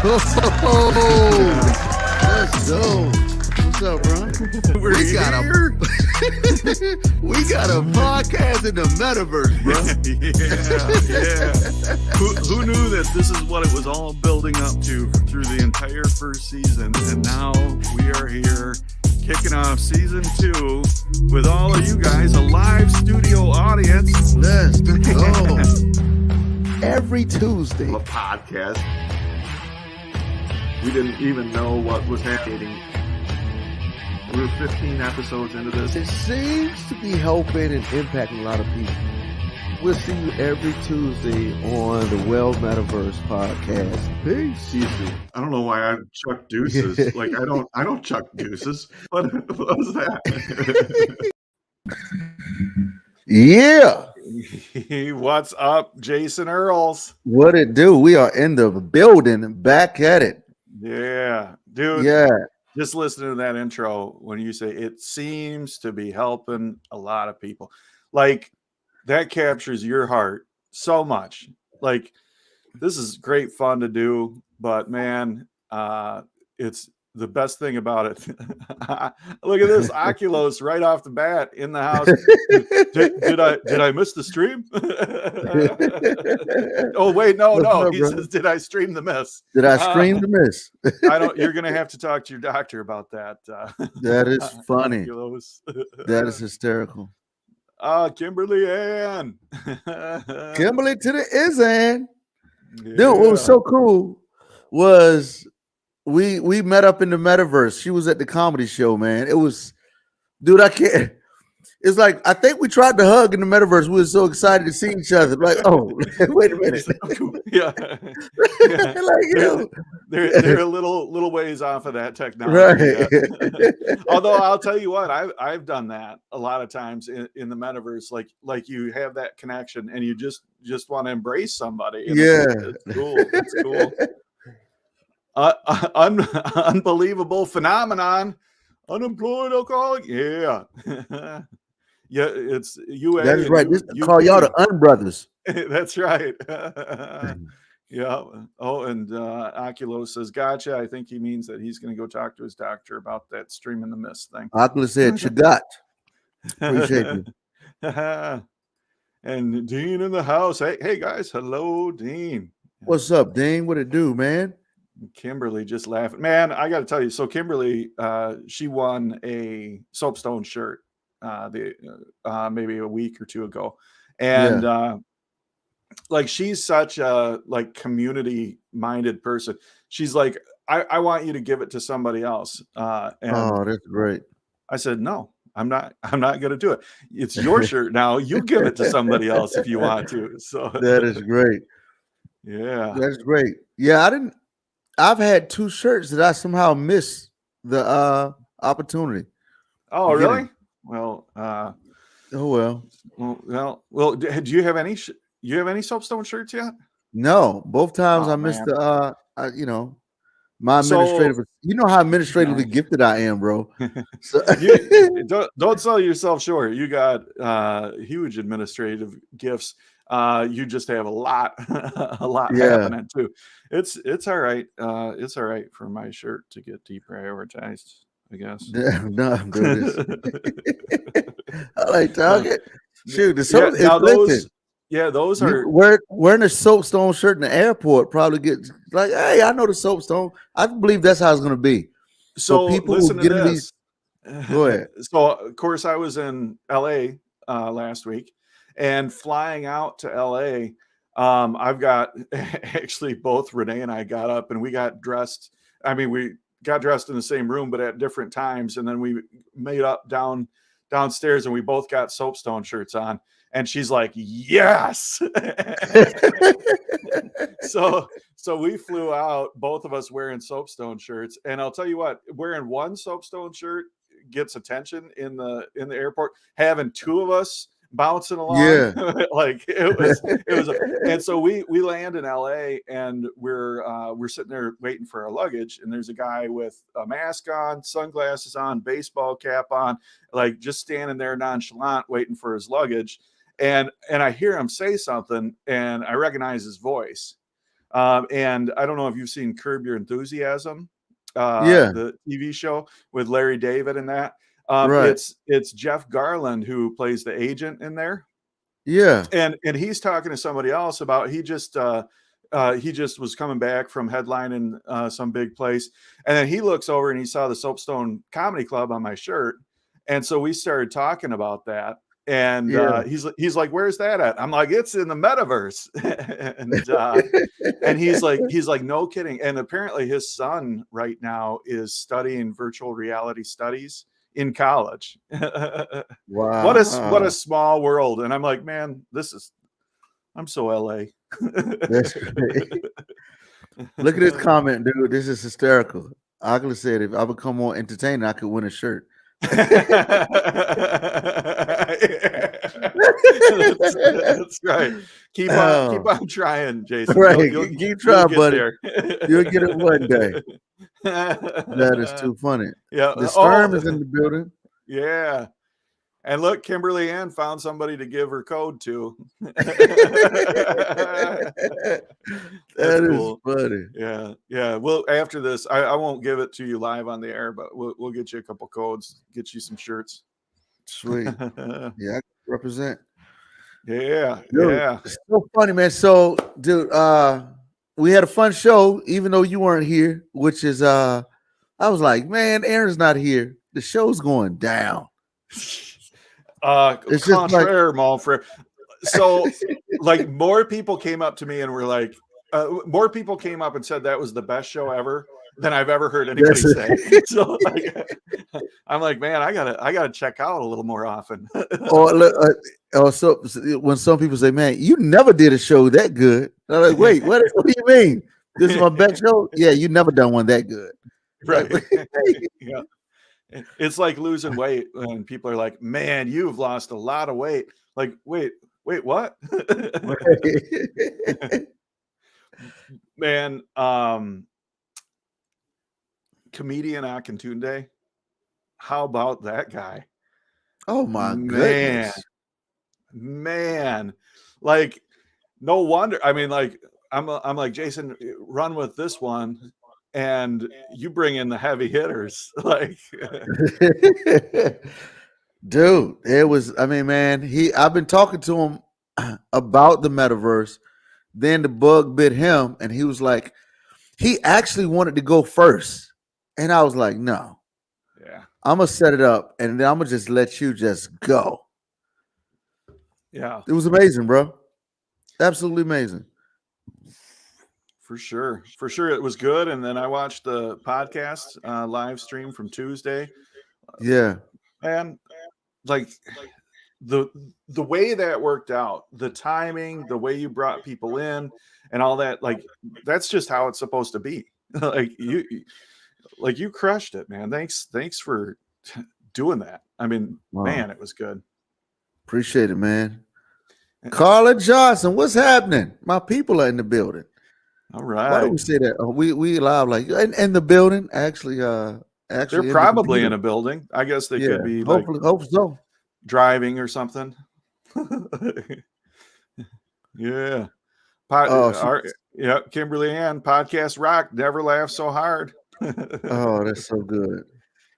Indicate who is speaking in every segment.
Speaker 1: Let's go. What's up, bro? We got a podcast in the metaverse, bro.
Speaker 2: yeah. Who knew that this is what it was all building up to through the entire first season, and now we are here kicking off season 2 with all of you guys, a live studio audience.
Speaker 1: Let's go. Every Tuesday.
Speaker 3: A podcast. We didn't even know what was happening. We were 15 episodes into this.
Speaker 1: It seems to be helping and impacting a lot of people. We'll see you every Tuesday on the MetaVersed podcast. Peace.
Speaker 3: Easy. I don't know why I chuck deuces. Like I don't chuck deuces. What was that?
Speaker 1: Yeah.
Speaker 2: What's up, Jason Earls?
Speaker 1: What it do? We are in the building, back at it.
Speaker 2: Yeah, dude.
Speaker 1: Yeah.
Speaker 2: Just listening to that intro when you say it seems to be helping a lot of people. Like that captures your heart so much. Like this is great fun to do, but man, it's the best thing about it. Look at this Oculus right off the bat in the house. Did I miss the stream? Oh wait, no. He says, did I stream the miss?
Speaker 1: Did I stream the miss?
Speaker 2: You're gonna have to talk to your doctor about that.
Speaker 1: That is funny.
Speaker 2: Oculus.
Speaker 1: That is hysterical.
Speaker 2: Kimberly Ann.
Speaker 1: Kimberly to the Izan.
Speaker 2: Yeah.
Speaker 1: Dude, what was so cool was we met up in the metaverse. She was at the comedy show, man. It was, dude, I can't. It's like, I think we tried to hug in the metaverse. We were so excited to see each other. Like, oh, wait a minute.
Speaker 2: Yeah.
Speaker 1: Like, you know.
Speaker 2: They're a little ways off of that technology.
Speaker 1: Right.
Speaker 2: Although I'll tell you what, I've done that a lot of times in the metaverse. Like you have that connection and you just want to embrace somebody.
Speaker 1: Yeah.
Speaker 2: It's cool. It's cool. Unbelievable phenomenon. Unemployed alcoholic. Yeah. Yeah, it's UA.
Speaker 1: That's right. This call y'all the Unbrothers.
Speaker 2: That's right. Yeah. Oh, and Oculus says, gotcha. I think he means that he's going to go talk to his doctor about that stream in the mist thing.
Speaker 1: Oculus said, Chagat. Appreciate you.
Speaker 2: And Dean in the house. Hey guys. Hello, Dean.
Speaker 1: What's up, Dean? What it do, man?
Speaker 2: Kimberly just laughing. Man, I got to tell you. So Kimberly, she won a Soapstone shirt maybe a week or two ago. And like she's such a like community minded person. She's like, I want you to give it to somebody else. And
Speaker 1: oh, that's great.
Speaker 2: I said, no, I'm not going to do it. It's your shirt now. You give it to somebody else if you want to. So
Speaker 1: that is great.
Speaker 2: Yeah.
Speaker 1: That's great. Yeah, I've had 2 shirts that I somehow missed the opportunity.
Speaker 2: Oh, really? Well,
Speaker 1: oh well.
Speaker 2: Well. Do you have any? You have any Soapstone shirts yet?
Speaker 1: No, both times I missed the. My administrative. You know how administratively gifted I am, bro. So,
Speaker 2: don't sell yourself short. You got huge administrative gifts. You just have a lot happening too. It's all right. It's all right for my shirt to get deprioritized, I guess.
Speaker 1: No, I like Target. Shoot, the
Speaker 2: those are
Speaker 1: wearing a Soapstone shirt in the airport probably gets like, hey, I know the Soapstone. I believe that's how it's gonna be.
Speaker 2: So people listen to this.
Speaker 1: Go ahead.
Speaker 2: So of course I was in LA last week, and flying out to LA, I've got actually both Renee and I got up and we got dressed. I mean, we got dressed in the same room, but at different times. And then we made up downstairs and we both got Soapstone shirts on. And she's like, yes. So we flew out, both of us wearing Soapstone shirts. And I'll tell you what, wearing one Soapstone shirt gets attention in the airport. Having 2 of us bouncing along, like it was and so we land in LA and we're sitting there waiting for our luggage, and there's a guy with a mask on, sunglasses on, baseball cap on, like just standing there nonchalant waiting for his luggage. And I hear him say something and I recognize his voice, And I don't know if you've seen Curb Your Enthusiasm,
Speaker 1: Yeah.
Speaker 2: the TV show with Larry David and that.
Speaker 1: Right.
Speaker 2: It's Jeff Garland who plays the agent in there.
Speaker 1: Yeah.
Speaker 2: And he's talking to somebody else about he just was coming back from headlining some big place, and then he looks over and he saw the Soapstone Comedy Club on my shirt, and so we started talking about that. And
Speaker 1: Yeah.
Speaker 2: he's like, "Where's that at?" I'm like, "It's in the metaverse." And he's like, "No kidding." And apparently his son right now is studying virtual reality studies in college. What a
Speaker 1: Wow.
Speaker 2: small world. And I'm like, man, I'm so LA.
Speaker 1: That's great. Look at this comment, dude. This is hysterical. Oculus said if I become more entertaining, I could win a shirt.
Speaker 2: That's right. Keep on trying, Jason.
Speaker 1: Right.
Speaker 2: You'll
Speaker 1: Keep trying,
Speaker 2: get
Speaker 1: buddy.
Speaker 2: there.
Speaker 1: You'll get it one day. That is too funny.
Speaker 2: Yeah.
Speaker 1: The Sturm is in the building.
Speaker 2: Yeah. And look, Kimberly Ann found somebody to give her code to. That's cool.
Speaker 1: Funny.
Speaker 2: Yeah, yeah. Well, after this, I won't give it to you live on the air, but we'll get you a couple codes, get you some shirts.
Speaker 1: Sweet. Yeah, I represent.
Speaker 2: Yeah,
Speaker 1: Dude,
Speaker 2: yeah.
Speaker 1: it's so funny, man. So, dude, we had a fun show, even though you weren't here, which is I was like, man, Aaron's not here. The show's going down.
Speaker 2: It's contraire, mon frere. So, like, more people came up to me and were like, more people came up and said that was the best show ever than I've ever heard anybody say. So, like, I'm like, man, I gotta check out a little more often.
Speaker 1: So when some people say, man, you never did a show that good, I'm like, wait, what do you mean? This is my best show? Yeah, you never done one that good,
Speaker 2: right? Yeah. It's like losing weight when people are like, man, you've lost a lot of weight. Like, wait, what? Man, comedian Akintunde, how about that guy?
Speaker 1: Oh my goodness.
Speaker 2: Man, like, no wonder. I mean, like, I'm like, Jason, run with this one. And you bring in the heavy hitters, like,
Speaker 1: dude. It was. I mean, man. I've been talking to him about the metaverse. Then the bug bit him, and he was like, he actually wanted to go first, and I was like, no.
Speaker 2: Yeah,
Speaker 1: I'm gonna set it up, and then I'm gonna just let you just go.
Speaker 2: Yeah,
Speaker 1: it was amazing, bro. Absolutely amazing.
Speaker 2: For sure. It was good. And then I watched the podcast live stream from Tuesday.
Speaker 1: Yeah.
Speaker 2: And like the way that worked out, the timing, the way you brought people in and all that, like, that's just how it's supposed to be. Like you crushed it, man. Thanks for doing that. I mean, man, it was good.
Speaker 1: Appreciate it, man. Carla Johnson, what's happening? My people are in the building.
Speaker 2: All right.
Speaker 1: Why do we say that? We live like in the building. Actually,
Speaker 2: they're probably in a building. I guess they could be
Speaker 1: hope so.
Speaker 2: Driving or something. Yeah. Kimberly Ann, podcast rock. Never laughed so hard.
Speaker 1: Oh, that's so good.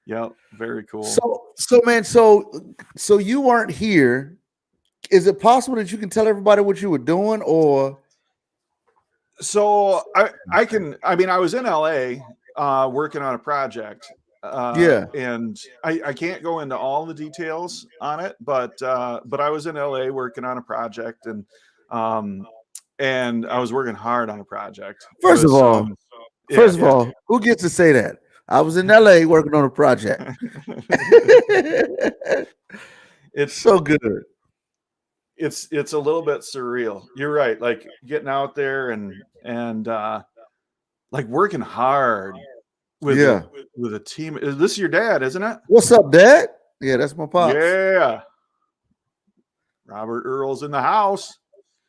Speaker 2: Yep, very cool.
Speaker 1: So man, so you weren't here. Is it possible that you can tell everybody what you were doing, or?
Speaker 2: So I was in LA working on a project. And I can't go into all the details on it, but I was in LA working on a project, and I was working hard on a project.
Speaker 1: First of all, who gets to say that? I was in LA working on a project. It's so good.
Speaker 2: It's a little bit surreal. You're right. Like getting out there and like working hard with a team. This is your dad, isn't it?
Speaker 1: What's up, Dad? Yeah, that's my pops.
Speaker 2: Yeah. Robert Earl's in the house.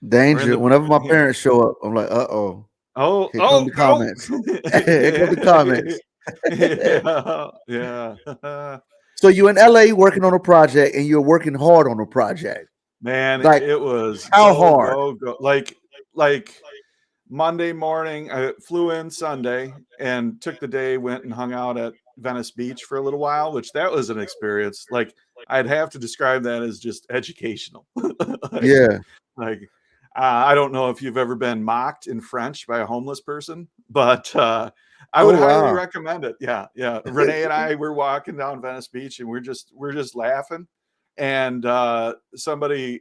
Speaker 1: Danger. Whenever my parents show up, I'm like, uh-oh.
Speaker 2: Oh,
Speaker 1: here come the comments. Here come the comments.
Speaker 2: Yeah.
Speaker 1: So you're in LA working on a project, and you're working hard on a project.
Speaker 2: Man,
Speaker 1: like,
Speaker 2: it was
Speaker 1: how hard?
Speaker 2: Like Monday morning, I flew in Sunday and took the day, went and hung out at Venice Beach for a little while, which that was an experience. Like I'd have to describe that as just educational. like,
Speaker 1: Yeah.
Speaker 2: like I don't know if you've ever been mocked in French by a homeless person, but I would
Speaker 1: Oh
Speaker 2: highly
Speaker 1: wow.
Speaker 2: recommend it. Yeah, yeah. Renee and I were walking down Venice Beach, and we're just laughing, and somebody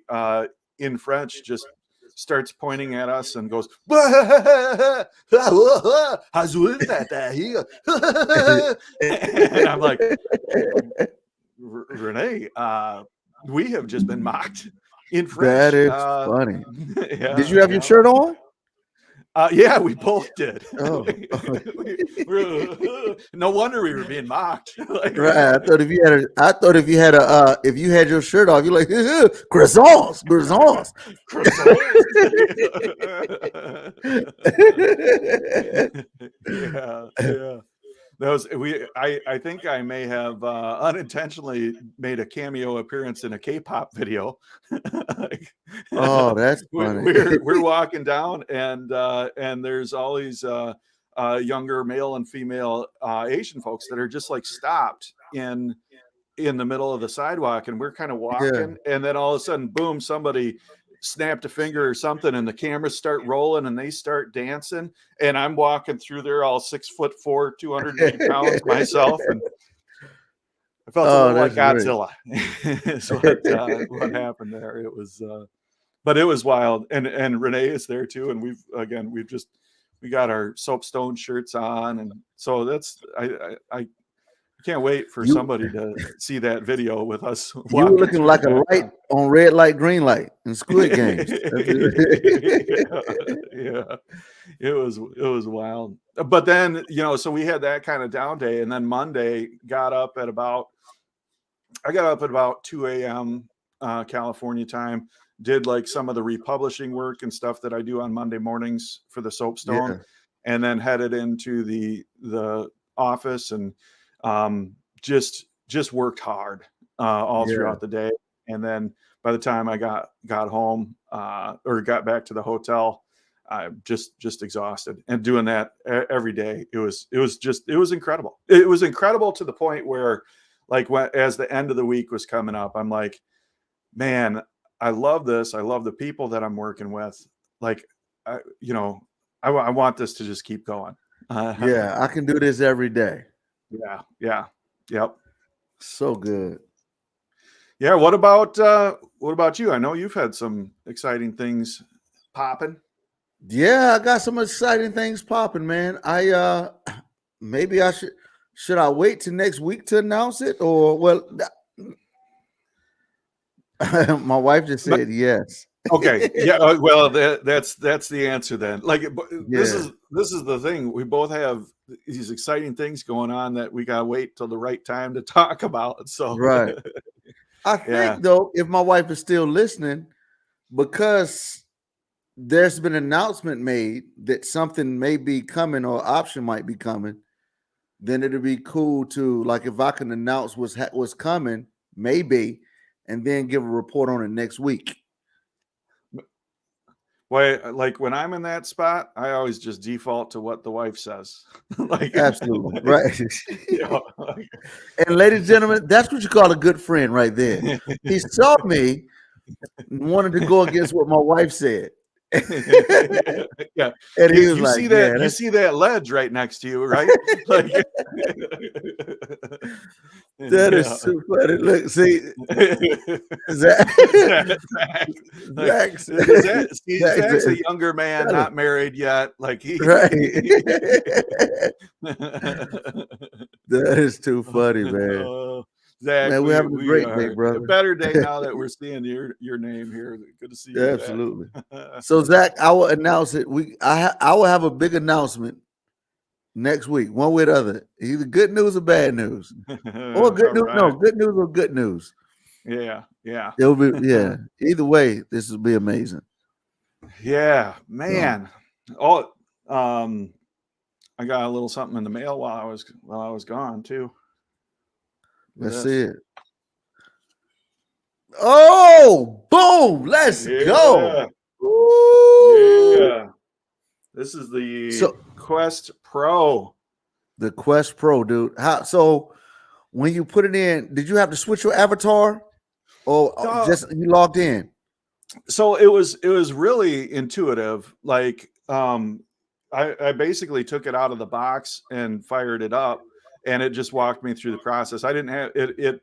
Speaker 2: in French just starts pointing at us and goes, and I'm like, Renee, we have just been mocked in French.
Speaker 1: That is funny.
Speaker 2: Yeah,
Speaker 1: Did you have your
Speaker 2: yeah.
Speaker 1: shirt on?
Speaker 2: Yeah, we both did.
Speaker 1: Oh,
Speaker 2: No wonder we were being mocked. Like,
Speaker 1: right. I thought if you had if you had your shirt off, you're like croissants, croissants.
Speaker 2: yeah, yeah. That was I think I may have unintentionally made a cameo appearance in a K-pop video. Like,
Speaker 1: Oh, that's funny.
Speaker 2: we're walking down and there's all these younger male and female Asian folks that are just like stopped in the middle of the sidewalk, and we're kind of walking, and then all of a sudden, boom, somebody snapped a finger or something, and the cameras start rolling and they start dancing, and I'm walking through there all 6'4", 280 pounds myself, and I felt a little like Godzilla. Is what happened there. It was but it was wild, and Renee is there too, and we got our Soapstone shirts on, and so that's I can't wait for somebody to see that video with us.
Speaker 1: You were looking like a light on red light, green light in Squid Games.
Speaker 2: Yeah, it was wild. But then, so we had that kind of down day, and then Monday I got up at about 2 a.m. California time. Did like some of the republishing work and stuff that I do on Monday mornings for the Soapstone, and then headed into the office and just worked hard all throughout the day. And then by the time I got home or got back to the hotel, I'm just exhausted, and doing that every day. It was incredible. It was incredible to the point where, like, as the end of the week was coming up, I'm like, man, I love this. I love the people that I'm working with. Like, I want this to just keep going.
Speaker 1: Yeah, I can do this every day.
Speaker 2: Yeah. Yep.
Speaker 1: So good.
Speaker 2: Yeah. What about you? I know you've had some exciting things popping.
Speaker 1: Yeah, I got some exciting things popping, man. I maybe I should I wait till next week to announce it, or my wife just said yes.
Speaker 2: Okay. Yeah. Well, that's the answer then. Like, this is the thing. We both have these exciting things going on that we gotta wait till the right time to talk about. So
Speaker 1: right. I think though, if my wife is still listening, because there's been an announcement made that something may be coming or option might be coming, then it'd be cool to, like, if I can announce what's coming, maybe, and then give a report on it next week.
Speaker 2: Well, like when I'm in that spot, I always just default to what the wife says. Like,
Speaker 1: absolutely right. And ladies and gentlemen, that's what you call a good friend right there. He saw me and wanted to go against what my wife said.
Speaker 2: Yeah,
Speaker 1: and he was
Speaker 2: you
Speaker 1: like,
Speaker 2: see that you see that ledge right next to you, right? Like,
Speaker 1: that is so funny. Look, see, Zach's
Speaker 2: a younger man, not married yet. Like,
Speaker 1: right. That is too funny, man.
Speaker 2: Zach,
Speaker 1: man, we're having a great day, brother.
Speaker 2: A better day now that we're seeing your name here. Good to see you.
Speaker 1: Absolutely. So, Zach, I will announce it. I will have a big announcement next week, one way or the other. Either good news or bad news, or good news. Right. No, good news or good news.
Speaker 2: Yeah.
Speaker 1: It'll be Either way, this will be amazing.
Speaker 2: Yeah, man. I got a little something in the mail while I was gone too.
Speaker 1: Let's see it. Oh, boom! Let's go.
Speaker 2: Ooh. Yeah. This is the
Speaker 1: So
Speaker 2: Quest Pro.
Speaker 1: the Quest Pro, dude. So when you put it in, did you have to switch your avatar or just you logged in?
Speaker 2: So it was really intuitive. Like I basically took it out of the box and fired it up, and it just walked me through the process. I didn't have it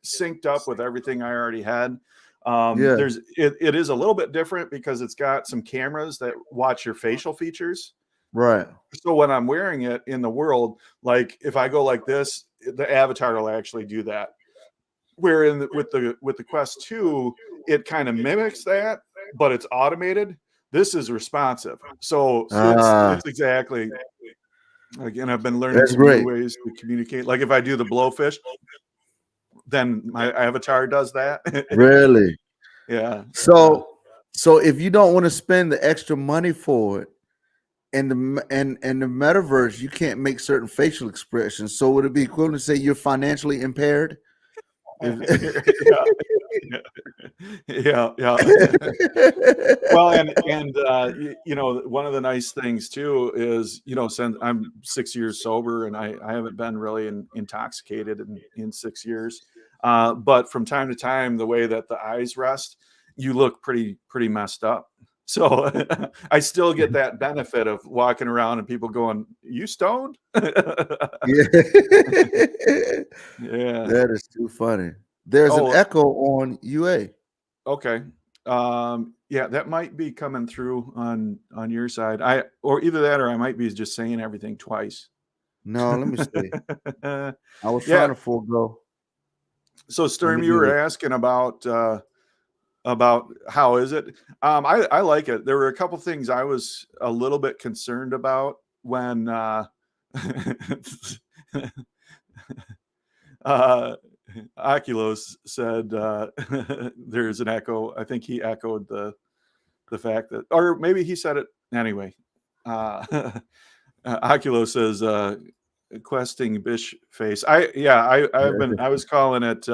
Speaker 2: synced up with everything I already had.
Speaker 1: Yeah.
Speaker 2: It is a little bit different because it's got some cameras that watch your facial features.
Speaker 1: Right.
Speaker 2: So when I'm wearing it in the world, like if I go like this, the avatar will actually do that. Where with the Quest 2, it kind of mimics that, but it's automated. This is responsive. So it's exactly, again, I've been learning
Speaker 1: That's
Speaker 2: some new
Speaker 1: great.
Speaker 2: ways to communicate. Like if I do the blowfish, then my avatar does that.
Speaker 1: Really?
Speaker 2: Yeah.
Speaker 1: So if you don't want to spend the extra money for it and the metaverse, you can't make certain facial expressions. So would it be equivalent to say you're financially impaired?
Speaker 2: Yeah. Well, and you know, one of the nice things too is, you know, since I'm 6 years sober and I haven't been really intoxicated in 6 years, but from time to time, the way that the eyes rest, you look pretty messed up. So I still get that benefit of walking around and people going, "You stoned?"
Speaker 1: Yeah.
Speaker 2: Yeah.
Speaker 1: That is too funny. There's an echo on UA.
Speaker 2: Okay. Yeah, that might be coming through on your side. Or either that, or I might be just saying everything twice.
Speaker 1: No, let me see. I was
Speaker 2: Yeah.
Speaker 1: trying to forego.
Speaker 2: So Sturm, you were asking about how is it? I like it. There were a couple things I was a little bit concerned about when Oculus said there's an echo. I think he echoed the fact that, or maybe he said it anyway. Oculus says questing bish face. I was calling it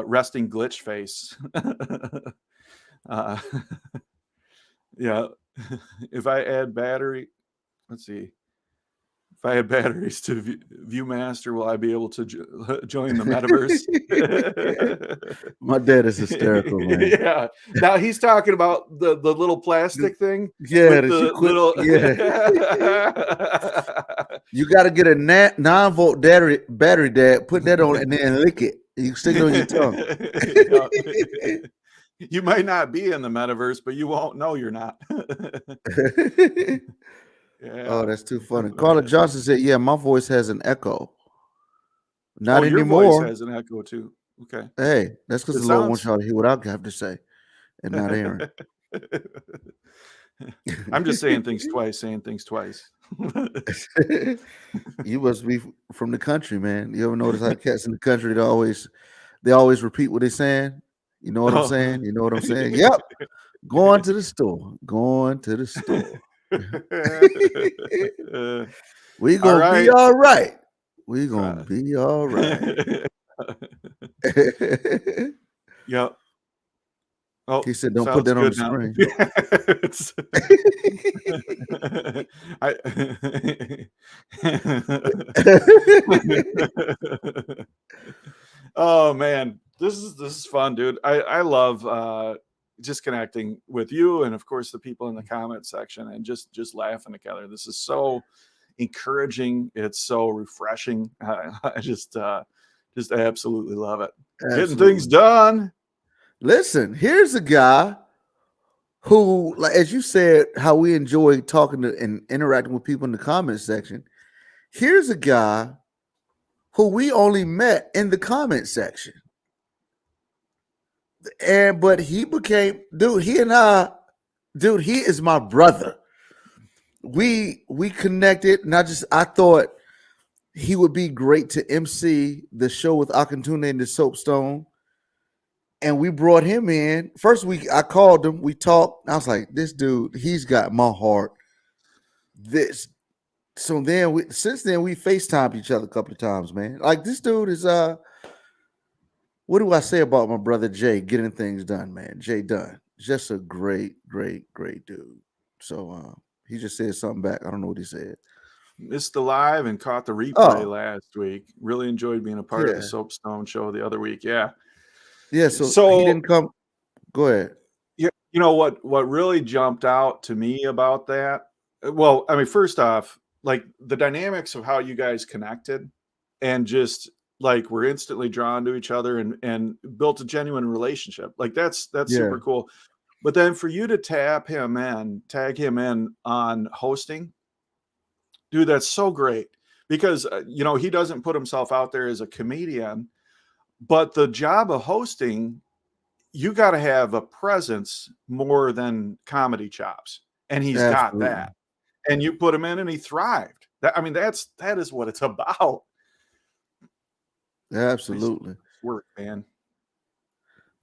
Speaker 2: resting glitch face. Yeah. If I add battery, let's see. If I add batteries to Viewmaster, will I be able to join the metaverse?
Speaker 1: My dad is hysterical, man.
Speaker 2: Yeah. Now he's talking about the little plastic thing.
Speaker 1: Yeah,
Speaker 2: with the little.
Speaker 1: Yeah. You got to get a 9-volt battery, Dad. Put that on and then lick it. You stick it on your tongue.
Speaker 2: You might not be in the metaverse, but you won't know you're not. Yeah.
Speaker 1: Oh, that's too funny. Carla Johnson said, "Yeah, my voice has an echo. Not anymore.
Speaker 2: Your voice has an echo too. Okay.
Speaker 1: Hey, that's because the Lord wants y'all to hear what I have to say, and not Aaron."
Speaker 2: I'm just saying things twice.
Speaker 1: You must be from the country, man. You ever notice how cats in the country they always repeat what they're saying? You know what I'm saying? You know what I'm saying? Yep. Going to the store. Going to the store. We're gonna be all right. We're gonna be all right.
Speaker 2: Yep. Oh,
Speaker 1: he said, "Don't put that on the screen."
Speaker 2: Oh man, this is fun, dude. I love just connecting with you and of course the people in the comment section and just laughing together. This is so encouraging. It's so refreshing. I just absolutely love it.
Speaker 1: Absolutely.
Speaker 2: Getting things done.
Speaker 1: Listen, here's a guy who, like as you said, how we enjoy talking to and interacting with people in the comment section. Here's a guy who we only met in the comment section. But he became, dude, he is my brother. We connected, and I thought he would be great to MC the show with Akantune and the Soapstone. And we brought him in. First week I called him, we talked. I was like, this dude, he's got my heart. So then since then we FaceTimed each other a couple of times, man. Like this dude is what do I say about my brother Jay getting things done, man? Jay Dunn. Just a great, great, great dude. So he just said something back. I don't know what he said.
Speaker 2: Missed the live and caught the replay
Speaker 1: Oh,
Speaker 2: last week. Really enjoyed being a part of the
Speaker 1: yeah.
Speaker 2: Soapstone show the other week. Yeah.
Speaker 1: Yeah, so he
Speaker 2: So
Speaker 1: didn't come. Go ahead.
Speaker 2: you know what really jumped out to me about that? Well, I mean, first off, like the dynamics of how you guys connected and just like we're instantly drawn to each other and built a genuine relationship. Like that's
Speaker 1: Yeah.
Speaker 2: super cool. But then for you to tag him in on hosting, dude, that's so great because you know, he doesn't put himself out there as a comedian, but the job of hosting, you got to have a presence more than comedy chops, and he's got
Speaker 1: Absolutely.
Speaker 2: that. And you put him in, and he thrived. I mean, that is what it's about.
Speaker 1: Absolutely.
Speaker 2: Nice work, man.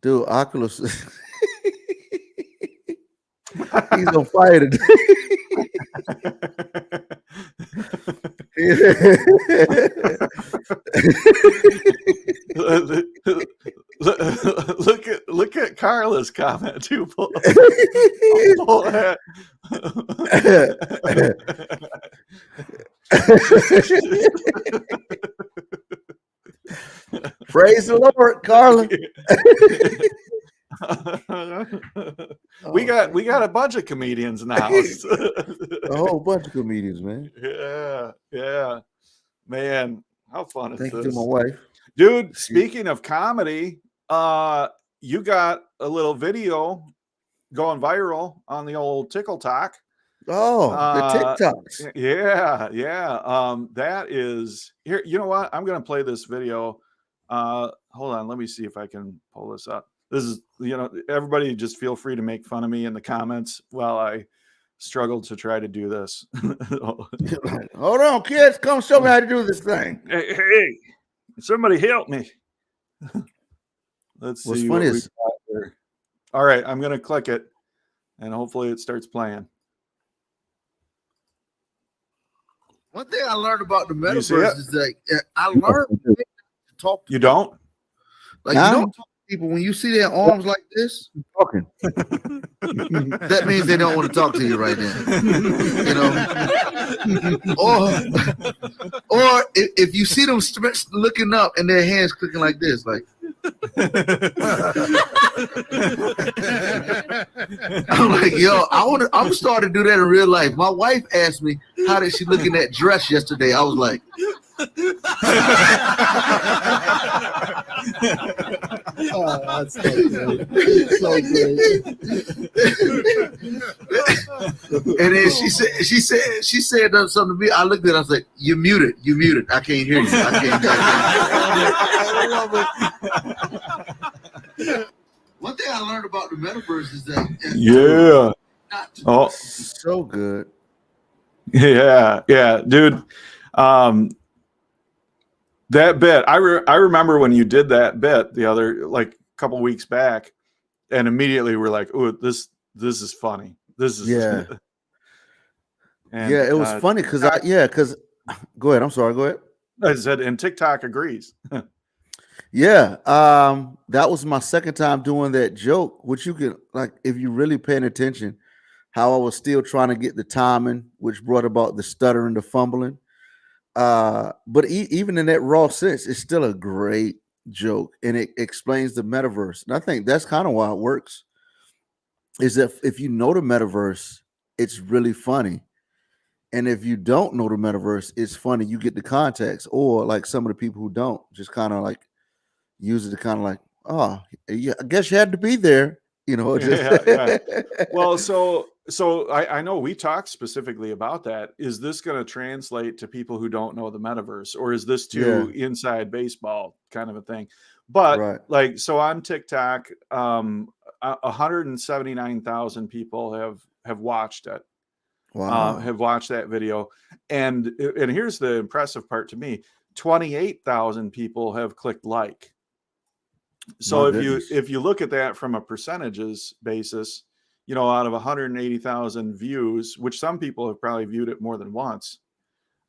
Speaker 1: Dude, Oculus. He's on fire today.
Speaker 2: Look at Carla's comment too.
Speaker 1: Praise the Lord, Carla.
Speaker 2: We got a bunch of comedians in the house.
Speaker 1: A whole bunch of comedians, man.
Speaker 2: Yeah, man. How fun is
Speaker 1: Thank you
Speaker 2: this,
Speaker 1: to my wife,
Speaker 2: dude? Speaking of comedy, you got a little video going viral on the old Tickle Talk.
Speaker 1: Oh, the TikToks.
Speaker 2: Yeah. That is here. You know what? I'm gonna play this video. Hold on, let me see if I can pull this up. This is, you know, everybody just feel free to make fun of me in the comments while I struggle to try to do this.
Speaker 1: Hold on, kids, come show me how to do this thing.
Speaker 2: Hey, somebody help me. Let's see what we got here. All right, I'm gonna click it and hopefully it starts playing.
Speaker 4: One thing I learned about the metaverse is like I learned to talk to
Speaker 2: you don't
Speaker 4: like you don't talk to people when you see their arms like this.
Speaker 1: Talking.
Speaker 4: That means they don't want to talk to you right now. You know, or if you see them looking up and their hands clicking like this, like. I'm like, yo, I'm starting to do that in real life. My wife asked me, how did she look in that dress yesterday? I was like, oh, that's so great. So great. And then she said something to me. I looked at her, I was like, you muted. I can't hear you. I love it. One thing I learned about the metaverse is that
Speaker 1: So good.
Speaker 2: Yeah, dude. That bit, I remember when you did that bit the other like couple weeks back, and immediately we're like, oh, this is funny. This is
Speaker 1: And, it was funny because go ahead. I'm sorry. Go ahead.
Speaker 2: I said, and TikTok agrees.
Speaker 1: Yeah, that was my second time doing that joke, which you can, like, if you really paying attention, how I was still trying to get the timing, which brought about the stuttering, the fumbling. But even in that raw sense, it's still a great joke, and it explains the metaverse. And I think that's kind of why it works. Is that if you know the metaverse, it's really funny. And if you don't know the metaverse, it's funny. You get the context, or like some of the people who don't just kind of like use it to kind of like, oh, yeah, I guess you had to be there, you know.
Speaker 2: Yeah. Well, so I know we talked specifically about that. Is this going to translate to people who don't know the metaverse, or is this too inside baseball kind of a thing? But like, so on TikTok, 179,000 people have watched it.
Speaker 1: Wow.
Speaker 2: Have watched that video, and here's the impressive part to me: 28,000 people have clicked like. So if you look at that from a percentages basis, you know, out of 180,000 views, which some people have probably viewed it more than once,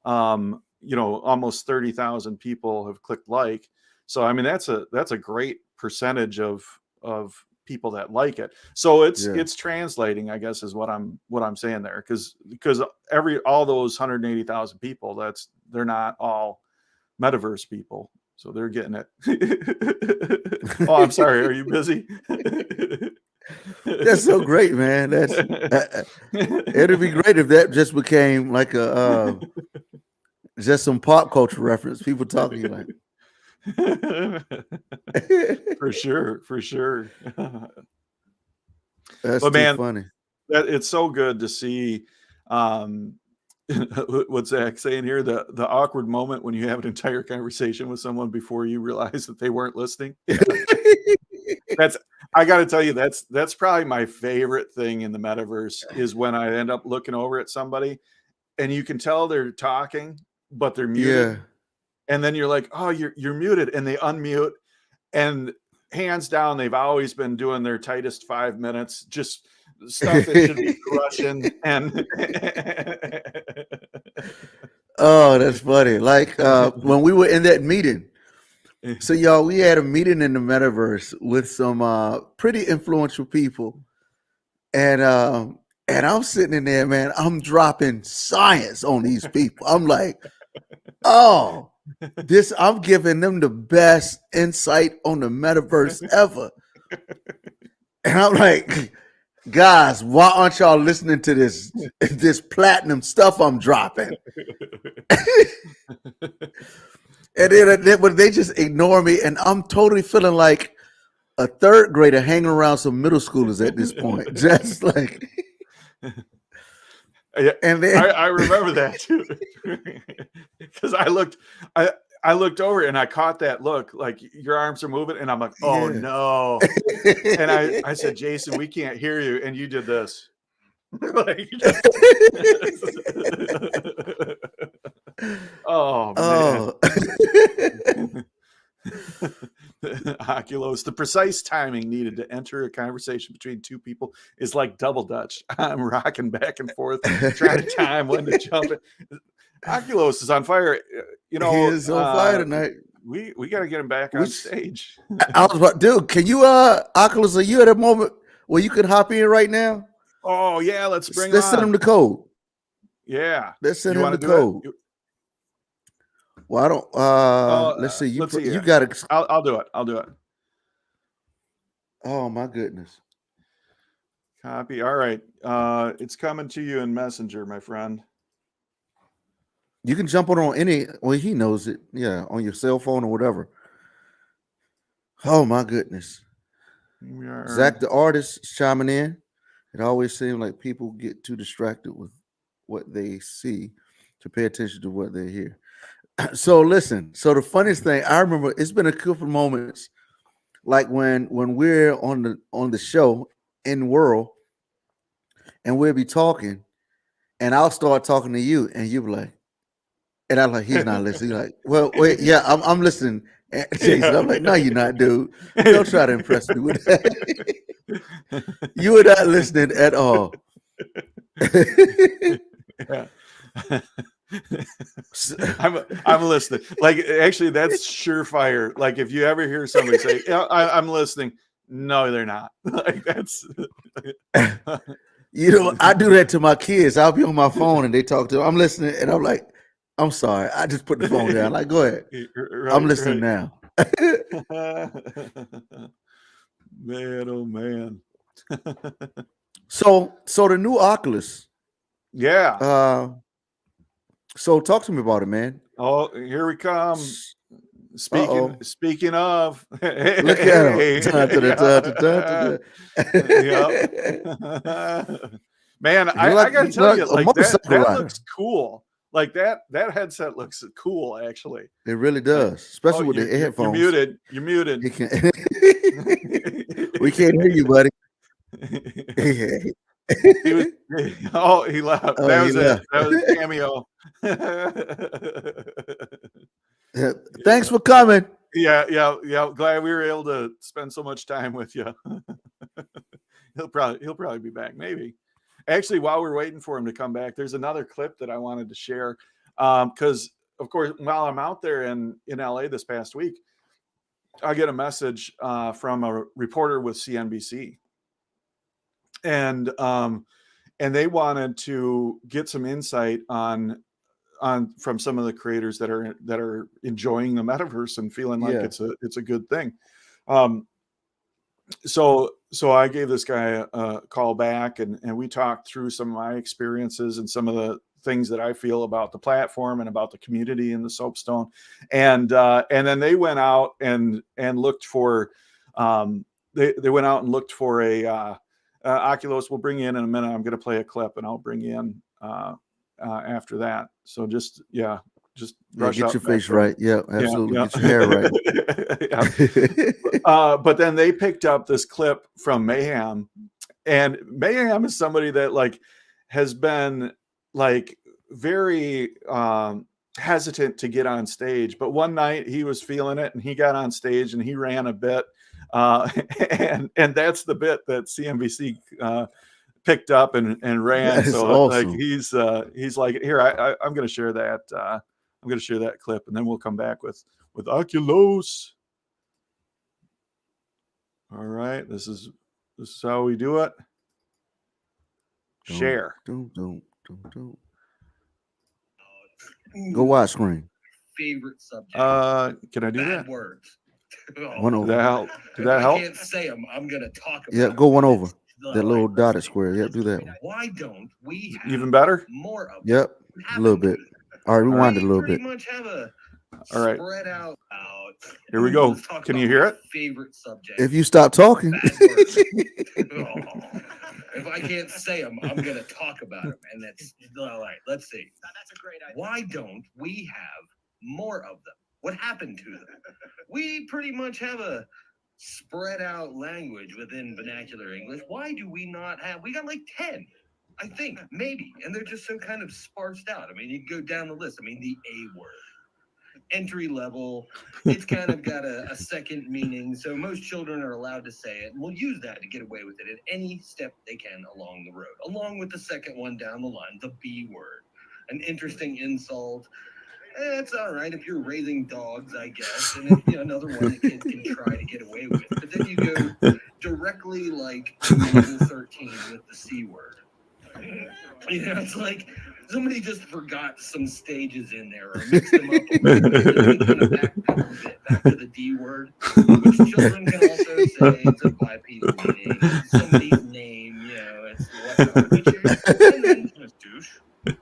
Speaker 2: you know, almost 30,000 people have clicked like. So I mean, that's a great percentage of people that like it. So
Speaker 1: Yeah.
Speaker 2: it's translating, I guess, is what I'm saying there, because all those 180,000 people, they're not all metaverse people, so they're getting it. Oh, I'm sorry. Are you busy?
Speaker 1: That's so great, man. That's it'd be great if that just became like a just some pop culture reference. People talking like
Speaker 2: For sure.
Speaker 1: that's
Speaker 2: But
Speaker 1: too
Speaker 2: man,
Speaker 1: funny.
Speaker 2: it's so good to see. What's Zach saying here? The awkward moment when you have an entire conversation with someone before you realize that they weren't listening. I got to tell you, that's probably my favorite thing in the metaverse, is when I end up looking over at somebody and you can tell they're talking, but they're muted.
Speaker 1: Yeah.
Speaker 2: And then you're like, oh, you're muted, and they unmute, and hands down, they've always been doing their tightest 5 minutes, just stuff that should be crushing. And
Speaker 1: Oh, that's funny. Like when we were in that meeting. So y'all, we had a meeting in the metaverse with some pretty influential people. And I'm sitting in there, man. I'm dropping science on these people. I'm like, oh, I'm giving them the best insight on the metaverse ever. And I'm like, guys, why aren't y'all listening to this platinum stuff I'm dropping? And then they just ignore me, and I'm totally feeling like a third grader hanging around some middle schoolers at this point. Just like,
Speaker 2: yeah,
Speaker 1: and then
Speaker 2: I remember that too, because I looked over and I caught that look, like your arms are moving, and I'm like, oh
Speaker 1: yeah.
Speaker 2: no. And I said, Jason, we can't hear you, and you did this. Like, oh man. Oculus, the precise timing needed to enter a conversation between two people is like double dutch. I'm rocking back and forth, trying to time when to jump in. Oculus is on fire. You know,
Speaker 1: he is on fire tonight.
Speaker 2: We got to get him back on stage.
Speaker 1: I was about, dude, can you Oculus, are you at a moment where you could hop in right now?
Speaker 2: Oh yeah, let's
Speaker 1: send
Speaker 2: on.
Speaker 1: him the code.
Speaker 2: Yeah,
Speaker 1: let's send him the code. Well, I don't. Let's see. You got it.
Speaker 2: I'll do it. I'll do it.
Speaker 1: Oh my goodness.
Speaker 2: Copy. All right. It's coming to you in Messenger, my friend.
Speaker 1: You can jump on any. Well, he knows it. Yeah, on your cell phone or whatever. Oh my goodness. Zach, the artist, is chiming in. It always seems like people get too distracted with what they see to pay attention to what they hear. So listen. So the funniest thing I remember, it's been a couple moments, like when we're on the show in World, and we'll be talking, and I'll start talking to you, and you'll be like, and I'm like, he's not listening. He's like, well, wait, yeah, I'm listening. And Jason, I'm like, no, you're not, dude. Don't try to impress me with that. You are not listening at all.
Speaker 2: Yeah. I'm listening. Like, actually, that's surefire. Like, if you ever hear somebody say, yeah, I'm listening, no, they're not. Like, that's
Speaker 1: you know, I do that to my kids. I'll be on my phone and they talk to them. I'm listening, and I'm like, I'm sorry, I just put the phone down. Like, go ahead. Right, I'm listening now.
Speaker 2: Man, oh man.
Speaker 1: So the new Oculus.
Speaker 2: Yeah.
Speaker 1: So talk to me about it, man.
Speaker 2: Oh, here we come. Speaking of,
Speaker 1: look at him.
Speaker 2: Man, I gotta tell you, like that looks cool. Like that headset looks cool, actually.
Speaker 1: It really does, especially with the headphones.
Speaker 2: You're muted.
Speaker 1: We can't hear you, buddy.
Speaker 2: He left. That was it. That was cameo.
Speaker 1: Thanks for coming.
Speaker 2: Yeah. Glad we were able to spend so much time with you. He'll probably be back. Maybe. Actually, while we're waiting for him to come back, there's another clip that I wanted to share. Because of course, while I'm out there in LA this past week, I get a message from a reporter with CNBC, and they wanted to get some insight on from some of the creators that are enjoying the metaverse and feeling like
Speaker 1: Yeah.
Speaker 2: it's a good thing. So I gave this guy a call back, and we talked through some of my experiences and some of the things that I feel about the platform and about the community in the Soapstone. And then they went out and looked for they went out and looked for a Oculus. We'll bring you in a minute. I'm going to play a clip, and I'll bring you in after that. So just brush
Speaker 1: get
Speaker 2: up
Speaker 1: your face
Speaker 2: there.
Speaker 1: right. Yeah, absolutely.
Speaker 2: Yeah.
Speaker 1: Get your hair right.
Speaker 2: But then they picked up this clip from Mayhem, and Mayhem is somebody that like has been like very hesitant to get on stage. But one night he was feeling it, and he got on stage and he ran a bit, and that's the bit that CNBC picked up and ran.
Speaker 1: That's
Speaker 2: so
Speaker 1: awesome.
Speaker 2: like he's like, here, I'm going to share that. I'm going to share that clip, and then we'll come back with Oculus. All right, this is how we do it. Share.
Speaker 1: Don't. Go widescreen.
Speaker 5: Favorite subject.
Speaker 2: Can I do
Speaker 5: Bad
Speaker 2: that?
Speaker 5: words.
Speaker 1: One
Speaker 2: Did
Speaker 1: over.
Speaker 2: that help? Did
Speaker 5: If
Speaker 2: that
Speaker 5: I
Speaker 2: help?
Speaker 5: can't say them, I'm gonna talk about.
Speaker 1: Yeah,
Speaker 5: them.
Speaker 1: go one over.
Speaker 5: It's
Speaker 1: That little
Speaker 5: like,
Speaker 1: dotted square. Yep, do that one.
Speaker 5: Why don't we have
Speaker 2: Even better?
Speaker 5: more of
Speaker 1: Yep, a little bit. All right, rewind it a little
Speaker 5: pretty
Speaker 1: bit.
Speaker 5: much have a
Speaker 2: All right.
Speaker 5: spread out.
Speaker 2: Here we go.
Speaker 5: Let's talk
Speaker 2: Can
Speaker 5: about
Speaker 2: you hear
Speaker 5: my
Speaker 2: it?
Speaker 5: Favorite subject.
Speaker 1: If you stop talking.
Speaker 5: Bad words. If I can't say them, I'm gonna talk about them, and that's all right. Let's see. That's a great idea. Why don't we have more of them? What happened to them? We pretty much have a spread out language within vernacular English. Why do we not have? We got like 10, I think, maybe, and they're just so kind of sparsed out. I mean, you go down the list. I mean, the A word. Entry level, it's kind of got a second meaning, so most children are allowed to say it, and we'll use that to get away with it at any step they can along the road, along with the second one down the line, the B word, an interesting insult. It's all right if you're raising dogs, I guess, and if, another one that kids can try to get away with. But then you go directly like to level 13 with the C word. It's like somebody just forgot some stages in there or mixed them up a little bit. Back to the D word, which children can also say. It's a bipedal meaning. Somebody's name, it's whatnot.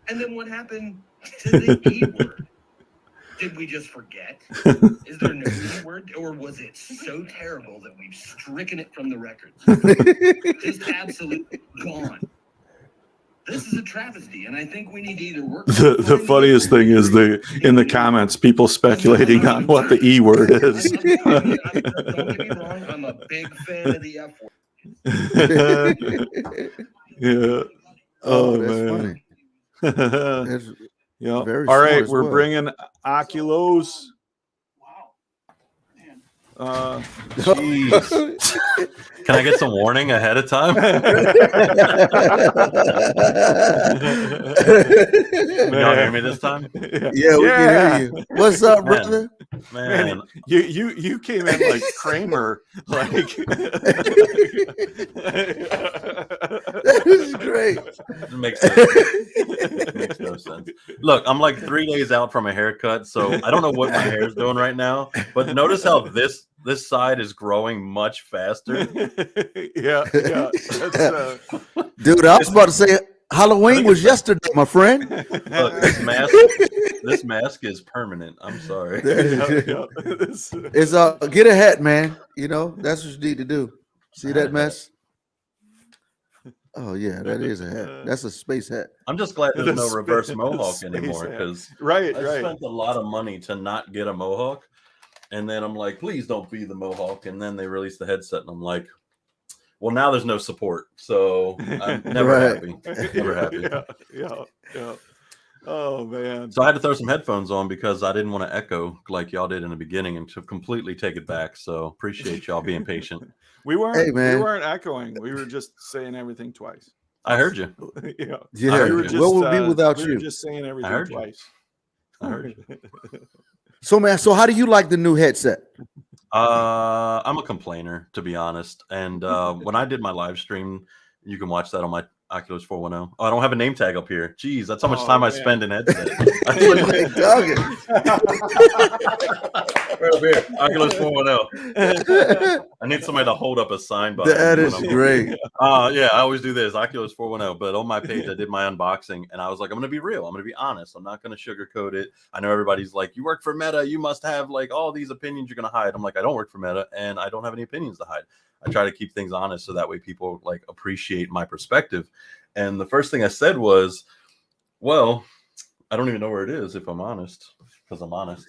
Speaker 5: And then what happened to the E word? Did we just forget? Is there no E word? Or was it so terrible that we've stricken it from the records? Just absolutely gone. This is a travesty, and I think we need to either work.
Speaker 2: The funniest thing is in the comments, people speculating on what the E word is.
Speaker 5: Don't get me wrong, I'm a big fan of the F word.
Speaker 2: Yeah.
Speaker 1: Oh, that's
Speaker 2: man.
Speaker 1: funny. That's
Speaker 2: Yeah.
Speaker 1: very
Speaker 2: All
Speaker 1: smart
Speaker 2: right,
Speaker 1: as
Speaker 2: we're
Speaker 1: well.
Speaker 2: bringing Oculus.
Speaker 6: Jeez. Can I get some warning ahead of time? Can y'all hear me this time?
Speaker 1: Yeah, we can hear you. What's up,
Speaker 6: Man.
Speaker 1: brother?
Speaker 6: Man,
Speaker 2: You came in like Kramer, like
Speaker 1: That is great.
Speaker 6: it makes no sense. Look, I'm like 3 days out from a haircut, so I don't know what my hair is doing right now. But notice how this side is growing much faster.
Speaker 2: yeah. That's,
Speaker 1: Dude, I was about to say Halloween was yesterday, my friend.
Speaker 6: Look, this mask is permanent. I'm sorry.
Speaker 1: It's get a hat, man. That's what you need to do. See that mess? Oh yeah, that is a hat. That's a space hat.
Speaker 6: I'm just glad there's no reverse mohawk anymore, because
Speaker 2: right.
Speaker 6: I spent a lot of money to not get a mohawk, and then I'm like, please don't be the mohawk, and then they released the headset, and I'm like, well, now there's no support, so I'm never happy. Never happy.
Speaker 2: Yeah. Oh man.
Speaker 6: So I had to throw some headphones on because I didn't want to echo like y'all did in the beginning and to completely take it back. So appreciate y'all being patient.
Speaker 2: We weren't
Speaker 1: man.
Speaker 2: we weren't echoing. We were just saying everything twice.
Speaker 6: I heard you.
Speaker 2: Yeah.
Speaker 1: Yeah.
Speaker 2: We were just,
Speaker 1: What would be without
Speaker 2: we
Speaker 1: you?
Speaker 2: were just saying everything
Speaker 6: heard you.
Speaker 2: twice.
Speaker 6: I heard you.
Speaker 1: So man, how do you like the new headset?
Speaker 6: I'm a complainer, to be honest. And when I did my live stream, you can watch that on my Oculus 410. Oh, I don't have a name tag up here. Jeez, that's how much time I spend in headset.
Speaker 1: Like, dog
Speaker 6: Right up here, Oculus 410. I need somebody to hold up a sign by.
Speaker 1: that is great.
Speaker 6: Yeah, I always do this, Oculus 410. But on my page, I did my unboxing, and I was like, I'm going to be real. I'm going to be honest. I'm not going to sugarcoat it. I know everybody's like, you work for Meta. You must have like all these opinions you're going to hide. I'm like, I don't work for Meta, and I don't have any opinions to hide. I try to keep things honest so that way people like appreciate my perspective. And the first thing I said was, well, I don't even know where it is, if I'm honest, because I'm honest.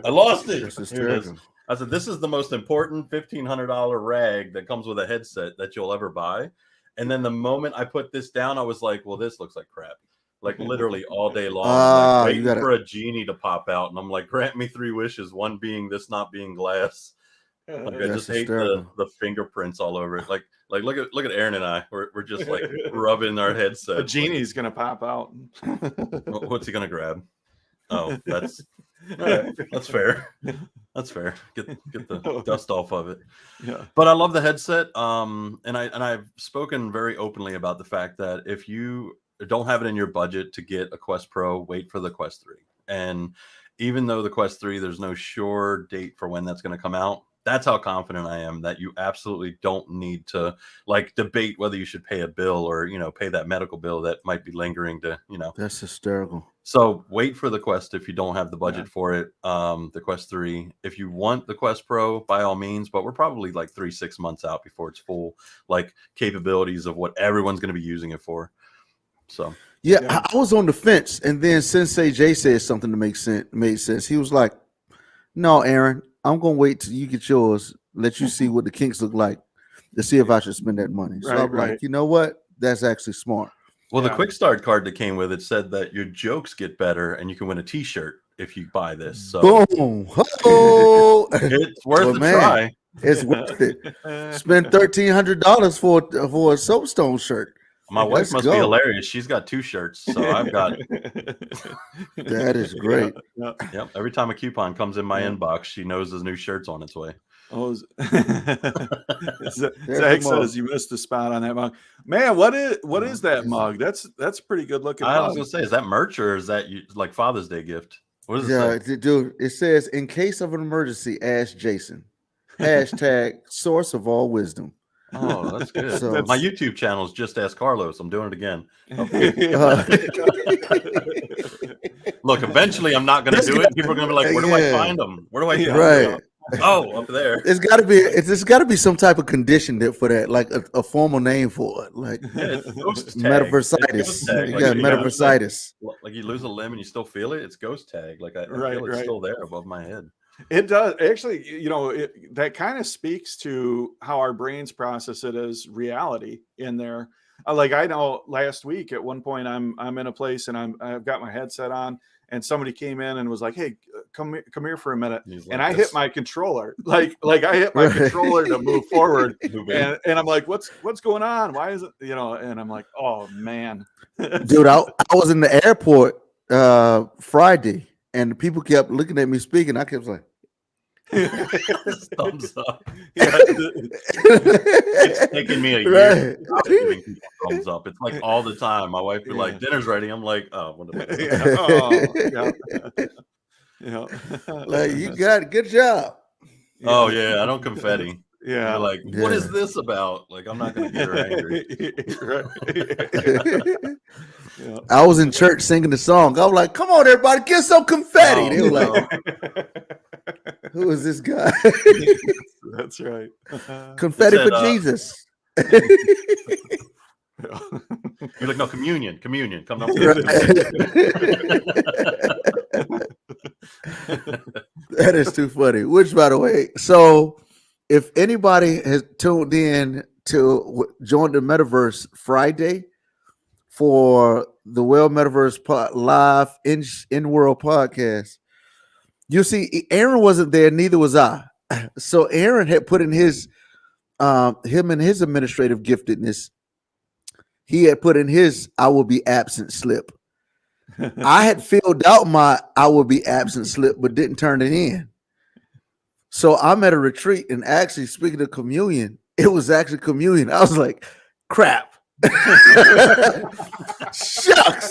Speaker 6: I lost it. Here it is. I said, this is the most important $1,500 rag that comes with a headset that you'll ever buy. And then the moment I put this down, I was like, well, this looks like crap. Like literally all day long. I'm like, waiting for a genie to pop out. And I'm like, grant me 3 wishes. One being this not being glass. Like, I just hate the fingerprints all over it. Like look at Aaron and I. We're just like rubbing our headset.
Speaker 2: The genie's gonna pop out.
Speaker 6: What's he gonna grab? Oh, that's fair. That's fair. Get the dust off of it.
Speaker 2: Yeah.
Speaker 6: But I love the headset. And I've spoken very openly about the fact that if you don't have it in your budget to get a Quest Pro, wait for the Quest 3. And even though the Quest 3, there's no sure date for when that's going to come out. That's how confident I am that you absolutely don't need to like debate whether you should pay a bill or, pay that medical bill that might be lingering to,
Speaker 1: That's hysterical.
Speaker 6: So wait for the Quest if you don't have the budget for it. The Quest 3. If you want the Quest Pro, by all means, but we're probably like 3-6 months out before it's full like capabilities of what everyone's going to be using it for. So
Speaker 1: yeah, I was on the fence, and then Sensei Jay said something that made sense. He was like, "No, Aaron, I'm gonna wait till you get yours, let you see what the kinks look like, to see if I should spend that money." So I'm like, you know what? That's actually smart.
Speaker 6: Well, the quick start card that came with it said that your jokes get better, and you can win a T-shirt if you buy this. So
Speaker 1: boom,
Speaker 6: it's worth a try.
Speaker 1: It's worth it. Spend $1,300 for a soapstone shirt.
Speaker 6: My wife must be hilarious. She's got 2 shirts, so I've got.
Speaker 1: That is great.
Speaker 6: Yep. Every time a coupon comes in my inbox, she knows there's new shirts on its way.
Speaker 2: Oh, Zach says you missed the spot on that mug. Man, what is that mug? That's a pretty good looking mug.
Speaker 6: I was gonna say, is that merch or is that like Father's Day gift? What does it say?
Speaker 1: Dude, it says, in case of an emergency, ask Jason. # source of all wisdom.
Speaker 6: Oh, that's good. So, my YouTube channel is Just Ask Carlos. I'm doing it again. Look, eventually I'm not going to do it. People are going to be like, where do I find them? Where do I find them? Oh, up there.
Speaker 1: It's got to be some type of condition for that, like a formal name for it, like metaversitis. Metaversitis.
Speaker 6: Like you lose a limb and you still feel it. It's ghost tag. Like I feel it's still there above my head.
Speaker 2: It does actually, that kind of speaks to how our brains process it as reality in there. Like I know last week at one point I'm in a place and I've got my headset on and somebody came in and was like, "Hey, come here for a minute." And I hit my controller, like I hit my controller to move forward. And I'm like, what's going on? Why is it, and I'm like, oh man.
Speaker 1: Dude, I was in the airport Friday and people kept looking at me speaking. I kept like,
Speaker 6: thumbs up. It's taking me a year to stop giving people thumbs up. It's like all the time. My wife would be like, "Dinner's ready." I'm like, "Oh, what
Speaker 1: like you got it. Good job."
Speaker 6: Oh yeah, I don't confetti.
Speaker 2: Yeah,
Speaker 6: like what is this about? Like I'm not gonna get her angry.
Speaker 1: I was in church singing the song. I was like, "Come on, everybody, get some confetti." They were like, "Who is this guy?"
Speaker 2: That's right.
Speaker 1: Confetti for Jesus.
Speaker 6: You're like, no, communion. Come on.
Speaker 1: That is too funny. Which, by the way, so if anybody has tuned in to join the Metaverse Friday for the Well Metaverse Live in World podcast, you see, Aaron wasn't there, neither was I. So Aaron had put in his him and his administrative giftedness. He had put in his "I will be absent" slip. I had filled out my "I will be absent" slip, but didn't turn it in. So I'm at a retreat, and actually, speaking of communion, it was actually communion. I was like, crap. Shucks.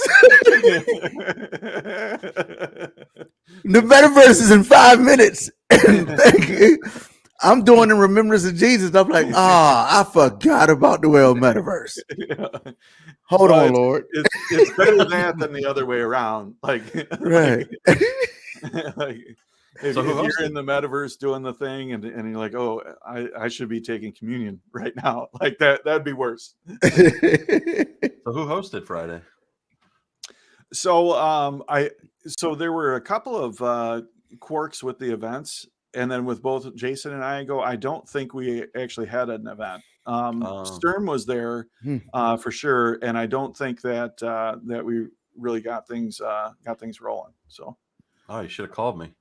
Speaker 1: The metaverse is in 5 minutes. And I'm doing in remembrance of Jesus. I'm like, I forgot about the world metaverse.
Speaker 2: Yeah.
Speaker 1: Hold
Speaker 2: Well,
Speaker 1: on, Lord.
Speaker 2: It's better that than the other way around. Like,
Speaker 1: Right.
Speaker 2: like if,
Speaker 6: So who
Speaker 2: if you're
Speaker 6: hosted?
Speaker 2: in the metaverse doing the thing and you're like, oh, I should be taking communion right now. Like that'd be worse.
Speaker 6: So who hosted Friday?
Speaker 2: So so there were a couple of quirks with the events, and then with both Jason and I don't think we actually had an event. Sturm was there for sure, and I don't think that that we really got things rolling. So
Speaker 6: Oh, you should have called me.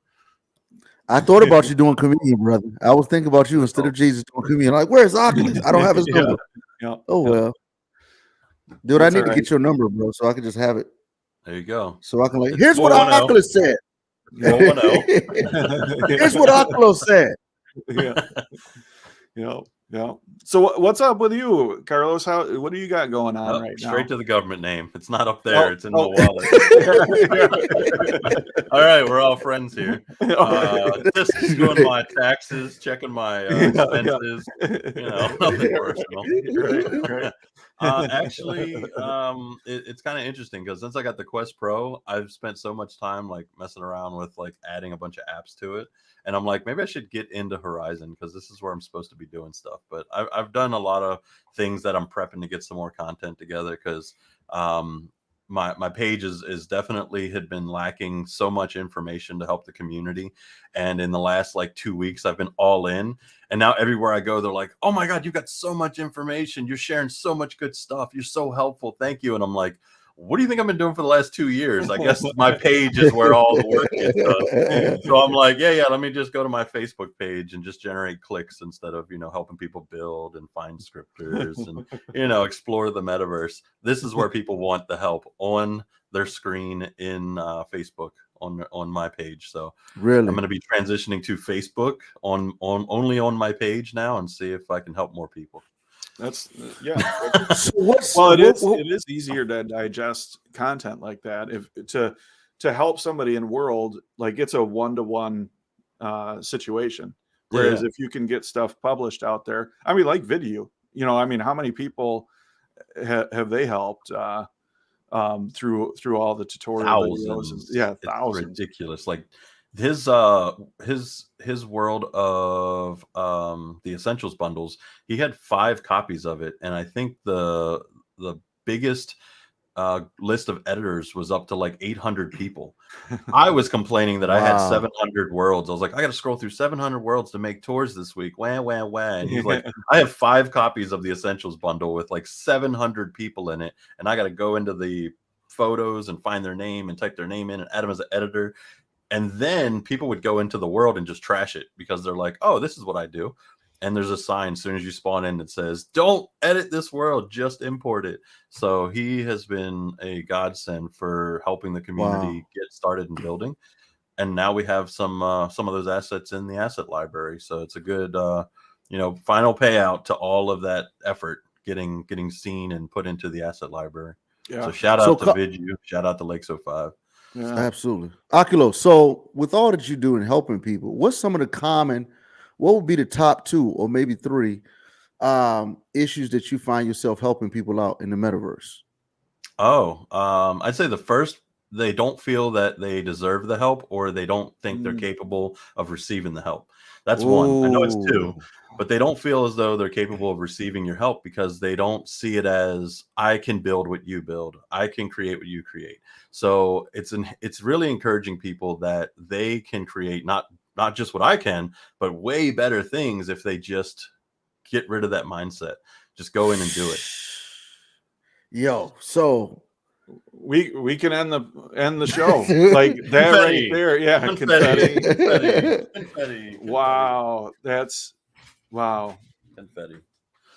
Speaker 1: I thought about you doing communion, brother. I was thinking about you instead of Jesus doing communion. Like, where's Oculus? I don't have his number.
Speaker 2: Yeah.
Speaker 1: Oh, well. Dude,
Speaker 2: That's
Speaker 1: I need
Speaker 2: all
Speaker 1: to
Speaker 2: right.
Speaker 1: get your number, bro, so I can just have it.
Speaker 6: There you go.
Speaker 1: So I can like,
Speaker 6: It's
Speaker 1: here's what
Speaker 6: 410.
Speaker 1: Oculus said.
Speaker 6: 410.
Speaker 1: Here's what Oculus said.
Speaker 2: Yeah. So what's up with you, Carlos? What do you got going on
Speaker 6: Oh,
Speaker 2: right now?
Speaker 6: straight to the government name. It's not up there. It's in the wallet. All right, we're all friends here. Just doing my taxes, checking my expenses. Nothing personal.
Speaker 2: Right.
Speaker 6: Actually, it's kind of interesting because since I got the Quest Pro, I've spent so much time like messing around with like adding a bunch of apps to it, and I'm like, maybe I should get into Horizon because this is where I'm supposed to be doing stuff. But I've done a lot of things that I'm prepping to get some more content together because my page is definitely had been lacking so much information to help the community, and in the last like 2 weeks I've been all in, and now everywhere I go they're like, oh my god, you've got so much information, you're sharing so much good stuff, you're so helpful, thank you. And I'm like, what do you think I've been doing for the last 2 years? I guess my page is where all the work gets done. So I'm like, yeah, let me just go to my Facebook page and just generate clicks instead of, helping people build and find scripters and, explore the metaverse. This is where people want the help on their screen in Facebook on my page. So
Speaker 1: Really?
Speaker 6: I'm going to be transitioning to Facebook on only on my page now and see if I can help more people.
Speaker 2: That's
Speaker 1: Well,
Speaker 2: it is easier to digest content like that if to help somebody in world, like it's a one-to-one situation. Whereas if you can get stuff published out there, I mean, like video, how many people have they helped through all the tutorial
Speaker 6: thousands.
Speaker 2: videos?
Speaker 6: It's
Speaker 2: Thousands.
Speaker 6: ridiculous. Like his world of the essentials bundles, he had 5 copies of it, and I think the biggest list of editors was up to like 800 people. I was complaining that I had 700 worlds. I was like, I got to scroll through 700 worlds to make tours this week. Wah. And he's like, I have 5 copies of the essentials bundle with like 700 people in it, and I got to go into the photos and find their name and type their name in and add them as an editor. And then people would go into the world and just trash it because they're like, oh, this is what I do. And there's a sign as soon as you spawn in that says, don't edit this world, just import it. So he has been a godsend for helping the community get started in building. And now we have some of those assets in the asset library. So it's a good, final payout to all of that effort getting seen and put into the asset library. Yeah. So shout out to Vidu, shout out to Lakes 05.
Speaker 1: Yeah. Absolutely. Oculo, so with all that you do in helping people, what would be the top 2 or maybe 3 issues that you find yourself helping people out in the metaverse?
Speaker 6: I'd say the first, they don't feel that they deserve the help, or they don't think they're capable of receiving the help. That's one. I know it's 2, but they don't feel as though they're capable of receiving your help because they don't see it as, I can build what you build, I can create what you create. So it's really encouraging people that they can create not just what I can, but way better things if they just get rid of that mindset. Just go in and do it.
Speaker 1: Yo, so
Speaker 2: we can end the show like that right there. Yeah, confetti. Wow, that's wow.
Speaker 6: Confetti.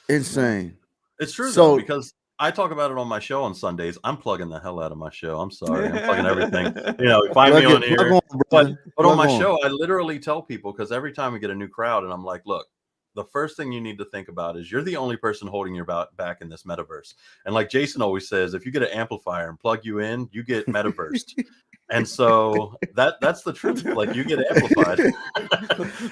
Speaker 1: Insane.
Speaker 6: It's true though, because I talk about it on my show on Sundays. I'm plugging the hell out of my show. I'm sorry. I'm plugging everything. You know, find me on here. But on my show, I literally tell people, because every time we get a new crowd, and I'm like, look, the first thing you need to think about is you're the only person holding your back in this metaverse. And like Jason always says, if you get an amplifier and plug you in, you get MetaVersed. And so that's the truth. Like, you get amplified.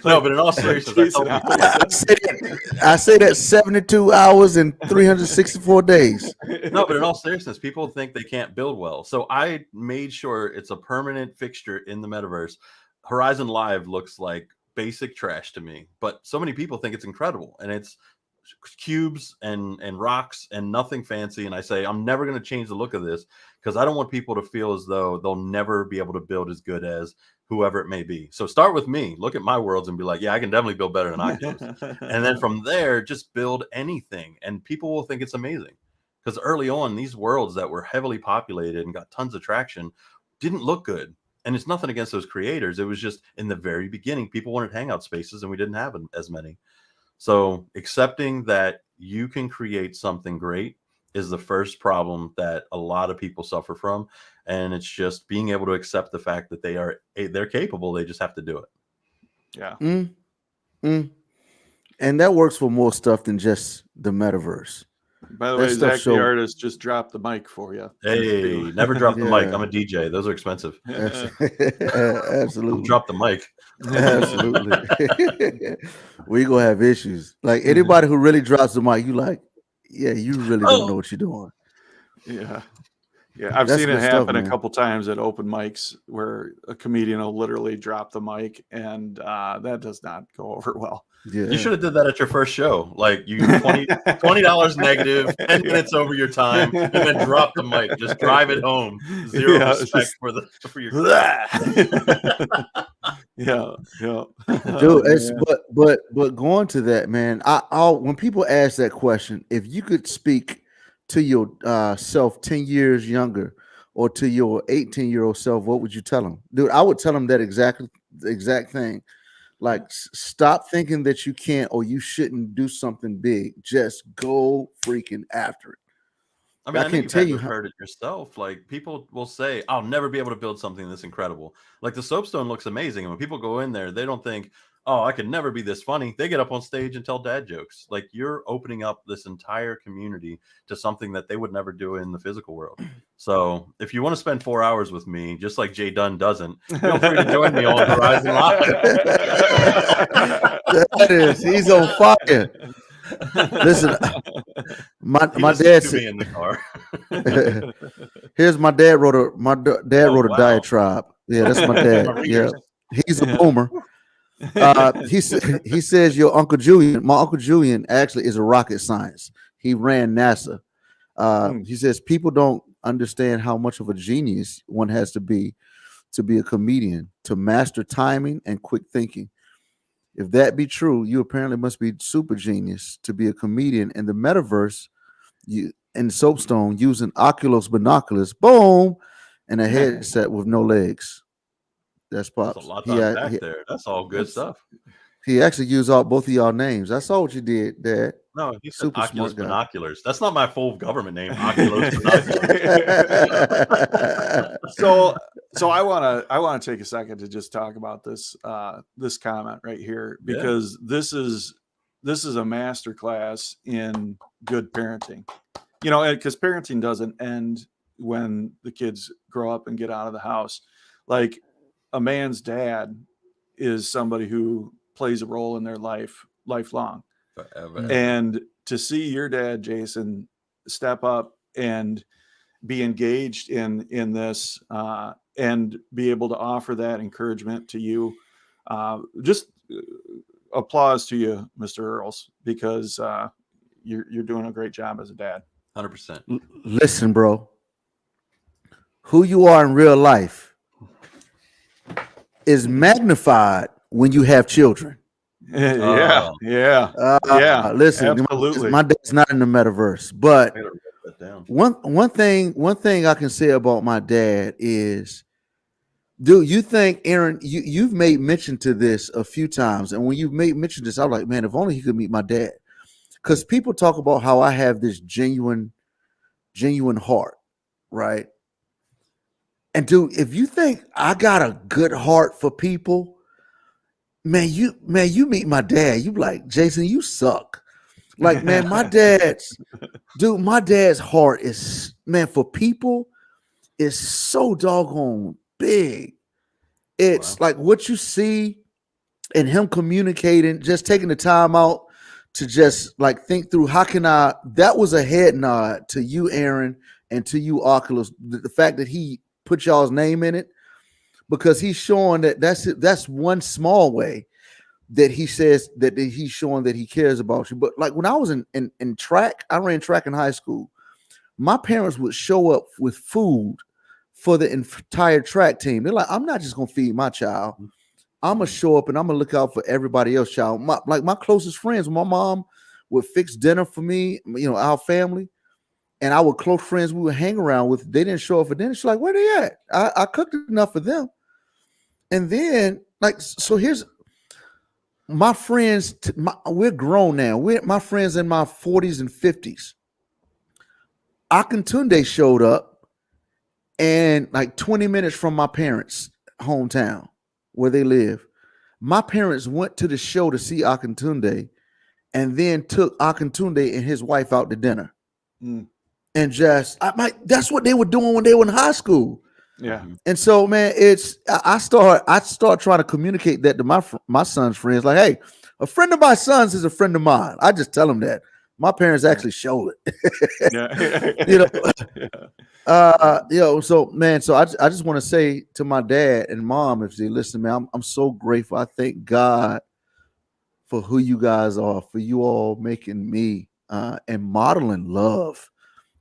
Speaker 6: No, but in all seriousness,
Speaker 1: I say that 72 hours and 364 days.
Speaker 6: No, but in all seriousness, people think they can't build well. So I made sure it's a permanent fixture in the metaverse. Horizon Live looks like basic trash to me, but so many people think it's incredible, and it's cubes and rocks and nothing fancy. And I say, I'm never going to change the look of this, because I don't want people to feel as though they'll never be able to build as good as whoever it may be. So start with me, look at my worlds and be like, yeah, I can definitely build better than Oculus. And then from there, just build anything, and people will think it's amazing. Because early on, these worlds that were heavily populated and got tons of traction didn't look good. And it's nothing against those creators. It was just in the very beginning, people wanted hangout spaces and we didn't have as many. So accepting that you can create something great is the first problem that a lot of people suffer from. And it's just being able to accept the fact that they're capable. They just have to do it.
Speaker 2: Yeah.
Speaker 1: And that works for more stuff than just the metaverse.
Speaker 2: By the way, Zach the artist just dropped the mic for you.
Speaker 6: Hey, never drop the mic. I'm a DJ. Those are expensive.
Speaker 1: Absolutely.
Speaker 6: Drop the mic.
Speaker 1: Absolutely. We gonna have issues. Like, anybody who really drops the mic, you like, yeah, you really don't know what you're doing.
Speaker 2: Yeah. Yeah, I've seen it happen a couple times at open mics where a comedian will literally drop the mic, and that does not go over well.
Speaker 1: Yeah.
Speaker 6: You should have did that at your first show. Like, you $20 negative, 10 minutes over your time, and then drop the mic. Just drive it home. Zero respect for your
Speaker 2: Yeah.
Speaker 1: Dude, but going to that, man, I'll when people ask that question, if you could speak to your self 10 years younger, or to your 18-year-old self, what would you tell them? Dude, I would tell them that exact thing. Like, stop thinking that you can't or you shouldn't do something big. Just go freaking after it.
Speaker 6: I mean, I can't tell you heard it yourself. Like, people will say, I'll never be able to build something this incredible. Like, the soapstone looks amazing. And when people go in there, they don't think, oh, I could never be this funny. They get up on stage and tell dad jokes. Like, you're opening up this entire community to something that they would never do in the physical world. So if you want to spend 4 hours with me, just like Jay Dunn doesn't, feel free to join me on Horizon Live.
Speaker 1: He's on fire. Listen, my dad said,
Speaker 6: in the car.
Speaker 1: Here's my dad wrote a diatribe. Yeah, that's my dad. Yeah, he's a boomer. He says your Uncle Julian, my Uncle Julian, actually is a rocket science. He ran NASA. He says people don't understand how much of a genius one has to be a comedian, to master timing and quick thinking. If that be true, you apparently must be super genius to be a comedian in the metaverse. You in Soapstone using Oculus binoculars, boom, and a headset with no legs. That's Pops.
Speaker 6: That's a lot back there. That's all good stuff.
Speaker 1: He actually used both of y'all names. I saw what you did, Dad.
Speaker 6: No, he said Oculus binoculars. That's not my full government name. Oculus binoculars.
Speaker 2: So I want to take a second to just talk about this this comment right here, because this is a masterclass in good parenting. You know, because parenting doesn't end when the kids grow up and get out of the house. Like, a man's dad is somebody who plays a role in their lifelong. Forever. And to see your dad, Jason, step up and be engaged in this and be able to offer that encouragement to you, just applause to you, Mr. Earls, because you're doing a great job as a dad.
Speaker 6: 100%.
Speaker 1: Listen, bro, who you are in real life is magnified when you have children.
Speaker 2: Yeah.
Speaker 1: Listen,
Speaker 2: absolutely.
Speaker 1: My dad's not in the metaverse, but one thing I can say about my dad is, dude, you think, Aaron, you've made mention to this a few times, and when you've made mention to this, I'm like, man, if only he could meet my dad, because people talk about how I have this genuine genuine heart, right? And dude, if you think I got a good heart for people, man, you meet my dad, you like, Jason, you suck. Like, man, my dad's heart is, man, for people is so doggone big. It's like what you see and him communicating, just taking the time out to just like think through how can I, that was a head nod to you, Aaron, and to you, Oculus, the fact that he put y'all's name in it, because he's showing that that's one small way that he says that he's showing that he cares about you. But like when I was in track, I ran track in high school. My parents would show up with food for the entire track team. They're like, I'm not just gonna feed my child. I'm gonna show up and I'm gonna look out for everybody else, child. My closest friends, my mom would fix dinner for me, our family, and our close friends we would hang around with. They didn't show up for dinner. She's like, where they at? I cooked enough for them. And then, like, so here's my friends. We're grown now. My friends in my 40s and 50s. Akintunde showed up, and like 20 minutes from my parents' hometown where they live. My parents went to the show to see Akintunde, and then took Akintunde and his wife out to dinner. And that's what they were doing when they were in high school.
Speaker 2: Yeah.
Speaker 1: And so, man, I start trying to communicate that to my son's friends. Like, hey, a friend of my son's is a friend of mine. I just tell them that. My parents actually show it. So man, so I just want to say to my dad and mom, if they listen, man, I'm so grateful. I thank God for who you guys are, for you all making me and modeling love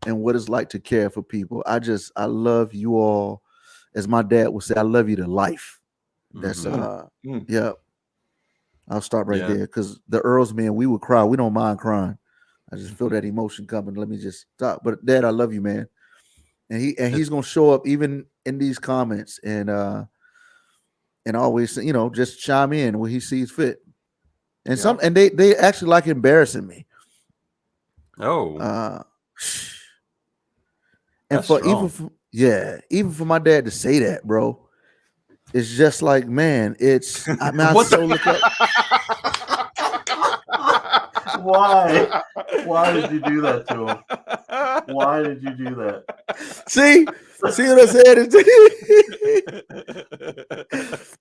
Speaker 1: and what it's like to care for people. I love you all. As my dad would say, I love you to life. That's yeah. I'll start right there, because the Earls, man, we would cry. We don't mind crying. I just feel that emotion coming. Let me just stop. But Dad, I love you, man. And he's gonna show up even in these comments and always, just chime in when he sees fit. And and they actually like embarrassing me.
Speaker 6: Oh.
Speaker 1: And even for my dad to say that, bro, it's just like, man, it's look up.
Speaker 6: Why did you do that to him? Why did you do that?
Speaker 1: See what I said?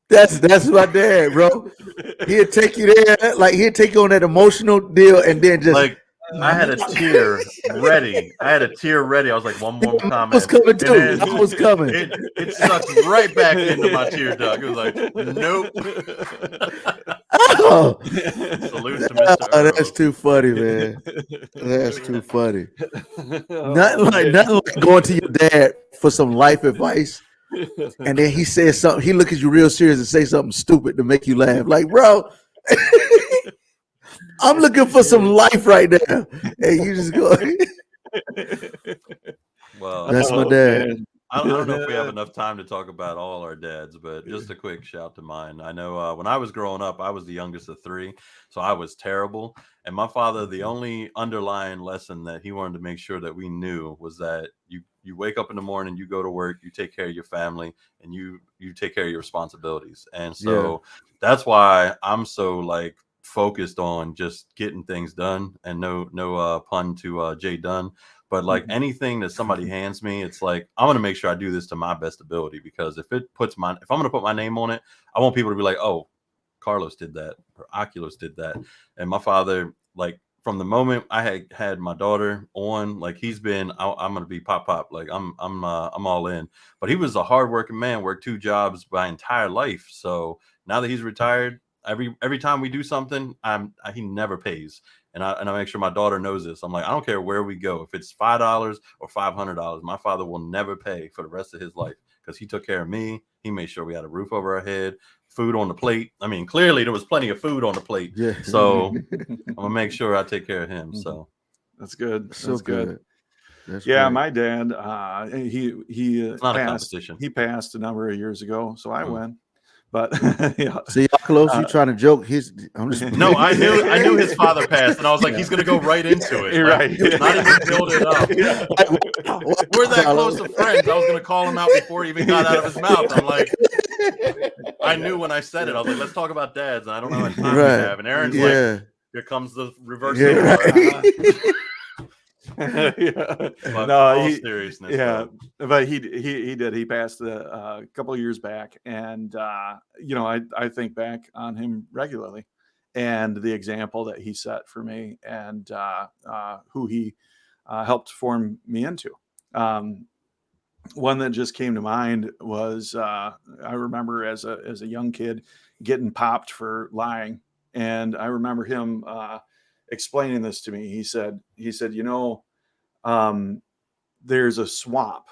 Speaker 1: That's my dad, bro. He'll take you there, like he'll take you on that emotional deal, and then just
Speaker 6: like I had a tear ready. I was like, one more comment.
Speaker 1: I was coming too. I was coming.
Speaker 6: It sucked right back into my tear duct. It was like, nope.
Speaker 1: Oh.
Speaker 6: Salute to Mr. Earl.
Speaker 1: That's too funny, man. That's too funny. Nothing like going to your dad for some life advice, and then he says something. He look at you real serious and say something stupid to make you laugh. Like, bro, I'm looking for some life right now, and you just go.
Speaker 6: Well,
Speaker 1: that's my dad.
Speaker 6: Man. I don't know if we have enough time to talk about all our dads, but just a quick shout to mine. I know when I was growing up, I was the youngest of three, so I was terrible. And my father, the only underlying lesson that he wanted to make sure that we knew was that you wake up in the morning, you go to work, you take care of your family, and you take care of your responsibilities. And so that's why I'm so like focused on just getting things done, and no pun to Jay Dunn. But like anything that somebody hands me, it's like, I'm going to make sure I do this to my best ability, because if I'm going to put my name on it, I want people to be like, oh, Carlos did that, or Oculus did that. And my father, like from the moment I had my daughter on, like he's been, I'm going to be pop, like I'm all in. But he was a hardworking man, worked 2 jobs my entire life. So now that he's retired, every time we do something, he never pays. And I make sure my daughter knows this. I'm like, I don't care where we go. If it's $5 or $500, my father will never pay for the rest of his life, because he took care of me. He made sure we had a roof over our head, food on the plate. I mean, clearly there was plenty of food on the plate. Yeah. So I'm gonna make sure I take care of him. So
Speaker 2: that's good. That's
Speaker 1: so
Speaker 2: good.
Speaker 1: That's
Speaker 2: great.
Speaker 1: My
Speaker 2: dad, he
Speaker 6: it's not
Speaker 2: passed.
Speaker 6: a competition.
Speaker 2: He passed a number of years ago, so I went. But yeah.
Speaker 1: See y'all close. You trying to joke? I'm just
Speaker 6: No, I knew his father passed, and I was like, he's gonna go right into it.
Speaker 2: You're
Speaker 6: Like,
Speaker 2: right.
Speaker 6: not even build it up. We're that
Speaker 1: Carlo.
Speaker 6: close of friends. I was gonna call him out before he even got out of his mouth. I'm like, I knew when I said it, I was like, let's talk about dads. And I don't know how much time we
Speaker 1: Right.
Speaker 6: have. And Aaron's
Speaker 1: Yeah.
Speaker 6: like, here comes the reverse.
Speaker 1: Yeah, right.
Speaker 2: Yeah.
Speaker 6: But
Speaker 2: No,
Speaker 6: all seriousness.
Speaker 2: yeah,
Speaker 6: though.
Speaker 2: but he did. He passed a couple of years back, and I think back on him regularly, and the example that he set for me, and who he helped form me into. One that just came to mind was I remember as a young kid getting popped for lying, and I remember him explaining this to me. He said, there's a swamp,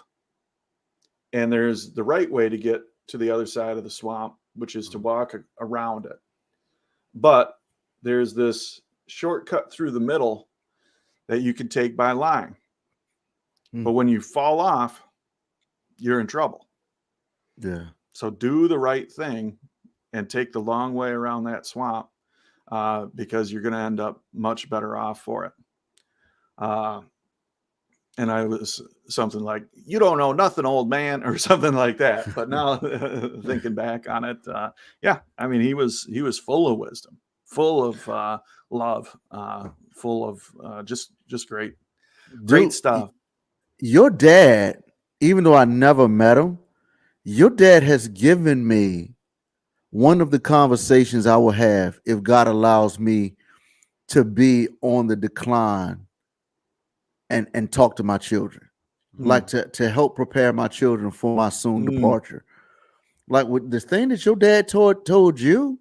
Speaker 2: and there's the right way to get to the other side of the swamp, which is to walk around it. But there's this shortcut through the middle that you can take by lying. But when you fall off, you're in trouble.
Speaker 1: Yeah.
Speaker 2: So do the right thing and take the long way around that swamp, because you're going to end up much better off for it. And I was something like, "You don't know nothing, old man," or something like that. But now thinking back on it, yeah, I mean, he was full of wisdom, full of love, full of just great
Speaker 1: Dude,
Speaker 2: stuff.
Speaker 1: Your dad, even though I never met him, your dad has given me one of the conversations I will have if God allows me to be on the decline and talk to my children, like to help prepare my children for my soon departure. Like with the thing that your dad told you,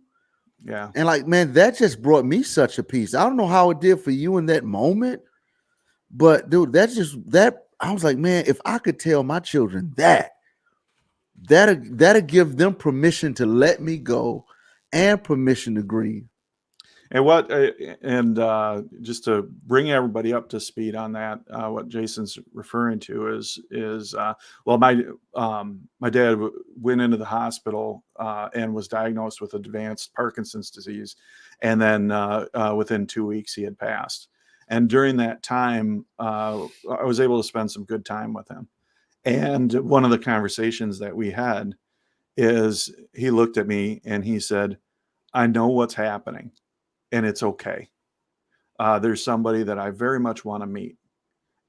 Speaker 2: Yeah.
Speaker 1: and like, man, that just brought me such a peace. I don't know how it did for you in that moment, but dude, that I was like, man, if I could tell my children that'll give them permission to let me go and permission to grieve.
Speaker 2: And just to bring everybody up to speed on that, what Jason's referring to is well, my dad went into the hospital and was diagnosed with advanced Parkinson's disease, and then within 2 weeks he had passed. And during that time, I was able to spend some good time with him. And one of the conversations that we had is he looked at me and he said, "I know what's happening, and it's okay. There's somebody that I very much want to meet,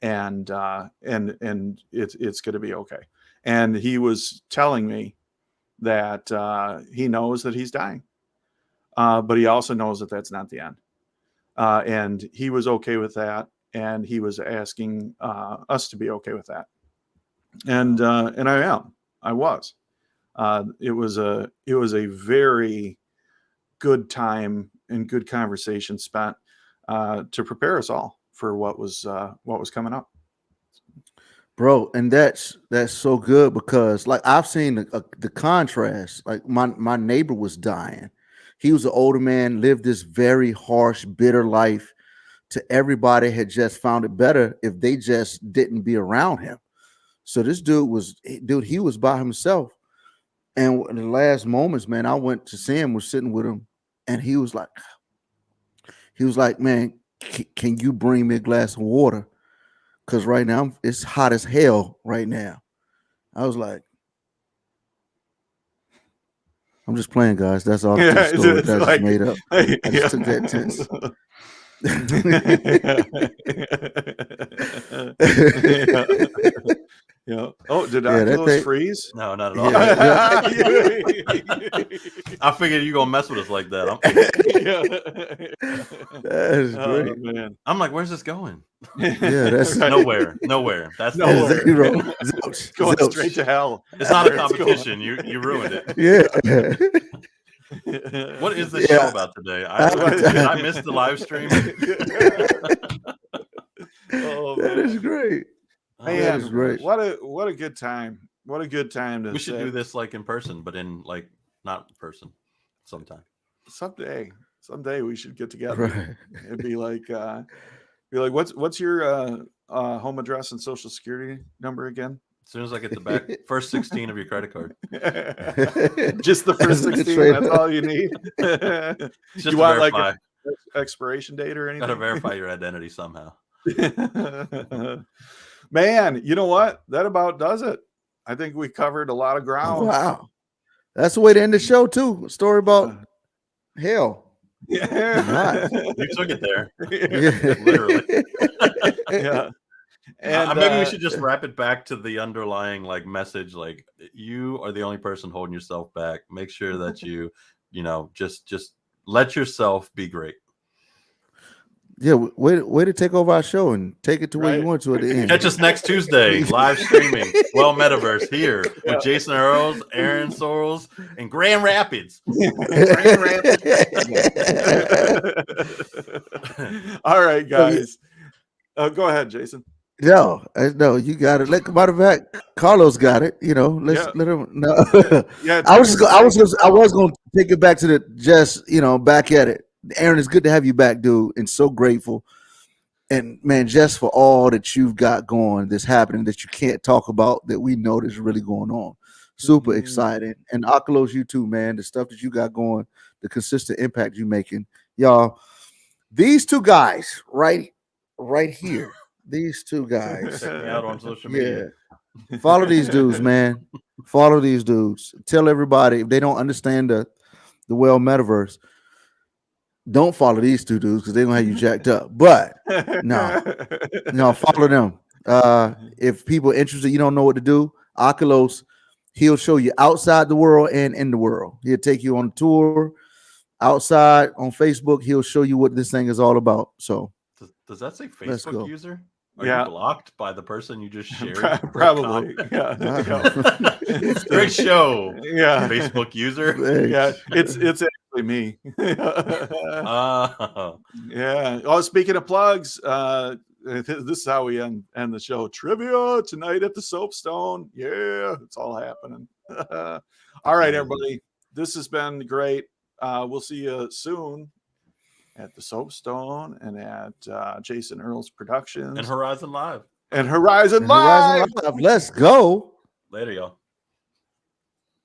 Speaker 2: and it's going to be okay." And he was telling me that he knows that he's dying, but he also knows that that's not the end. And he was okay with that, and he was asking us to be okay with that. And I was. It was a very good time and good conversation spent to prepare us all for what was coming up.
Speaker 1: Bro, and that's so good because like I've seen the contrast. Like my neighbor was dying. He was an older man, lived this very harsh, bitter life. To everybody had just found it better if they just didn't be around him. So this he was by himself. And in the last moments, man, I went to see him, was sitting with him, and he was like, "Man, can you bring me a glass of water? Because right now it's hot as hell right now." I was like, "I'm just playing, guys. That's all the story that I just made up. I just took that tense."
Speaker 2: Yeah. Oh, did Oculus freeze?
Speaker 6: No, not at all. I figured you gonna mess with us like that.
Speaker 1: That is great,
Speaker 2: man.
Speaker 6: I'm like, where's this going?
Speaker 1: Yeah, that's
Speaker 6: nowhere. That's
Speaker 2: nowhere.
Speaker 1: Zero.
Speaker 2: Going straight to hell.
Speaker 6: It's not a competition. You ruined it.
Speaker 1: Yeah.
Speaker 6: What is the show about today? I missed the live stream.
Speaker 2: Oh,
Speaker 1: that is great.
Speaker 2: Man,
Speaker 1: that is great.
Speaker 2: What a good time. What a good time to.
Speaker 6: We should do this like in person, but in like not in person sometime.
Speaker 2: Someday we should get together.
Speaker 1: Right.
Speaker 2: And be like, what's your home address and social security number again?
Speaker 6: As soon as I get the back first 16 of your credit card.
Speaker 2: Just the first
Speaker 1: That's a good
Speaker 2: 16.
Speaker 1: trade.
Speaker 2: That's all you need.
Speaker 6: Just
Speaker 2: You
Speaker 6: to
Speaker 2: want like
Speaker 6: verify.
Speaker 2: an expiration date or anything?
Speaker 6: Gotta verify your identity somehow.
Speaker 2: Man, you know what? That about does it. I think we covered a lot of
Speaker 1: Oh,
Speaker 2: ground.
Speaker 1: wow. That's the way to end the show, too. A story about hell.
Speaker 2: Yeah.
Speaker 6: You took it there.
Speaker 1: Yeah.
Speaker 6: Literally.
Speaker 2: Yeah. And
Speaker 6: Maybe we should just wrap it back to the underlying like message. Like, you are the only person holding yourself back. Make sure that you know, just let yourself be great.
Speaker 1: Yeah, way to take over our show and take it to where you
Speaker 2: Right.
Speaker 1: want to at the end.
Speaker 6: Catch us next Tuesday, live streaming. Well, Metaverse here with Jason Earls, Aaron Sorrells, and Grand Rapids.
Speaker 4: Grand Rapids.
Speaker 2: All right, guys. Go ahead, Jason.
Speaker 1: No, you got it. Matter of fact, Carlos got it. You know, let's
Speaker 2: Yeah.
Speaker 1: let him. No,
Speaker 2: Yeah,
Speaker 1: I was going to take it back to the just, back at it. Aaron, it's good to have you back, dude, and so grateful. And man, just for all that you've got going, that's happening that you can't talk about, that we know that's really going on. Super exciting. And Akalos, you too, man. The stuff that you got going, the consistent impact you're making, y'all. These two guys, right here. These two guys.
Speaker 6: Check me out on social media.
Speaker 1: Yeah. Follow these dudes, man. Follow these dudes. Tell everybody if they don't understand the well metaverse, don't follow these two dudes because they're gonna have you jacked up. But no, follow them. If people are interested, you don't know what to do, Akalos, he'll show you outside the world and in the world. He'll take you on a tour outside on Facebook. He'll show you what this thing is all about. So
Speaker 6: Does that say
Speaker 1: Let's go.
Speaker 6: Facebook user? Are
Speaker 2: Yeah.
Speaker 6: you blocked by the person you just shared?
Speaker 2: Probably. Yeah.
Speaker 6: Great show.
Speaker 2: Yeah.
Speaker 6: Facebook user.
Speaker 2: Yeah. It's actually me.
Speaker 6: Oh.
Speaker 2: Yeah. Oh, speaking of plugs, this is how we end the show. Trivia tonight at the Soapstone. Yeah, it's all happening. All right, everybody. This has been great. We'll see you soon at the Soapstone and at Jason Earls Productions
Speaker 6: And Horizon Live.
Speaker 2: and Horizon
Speaker 1: Horizon
Speaker 2: Live.
Speaker 1: Live. Let's go.
Speaker 6: Later, y'all.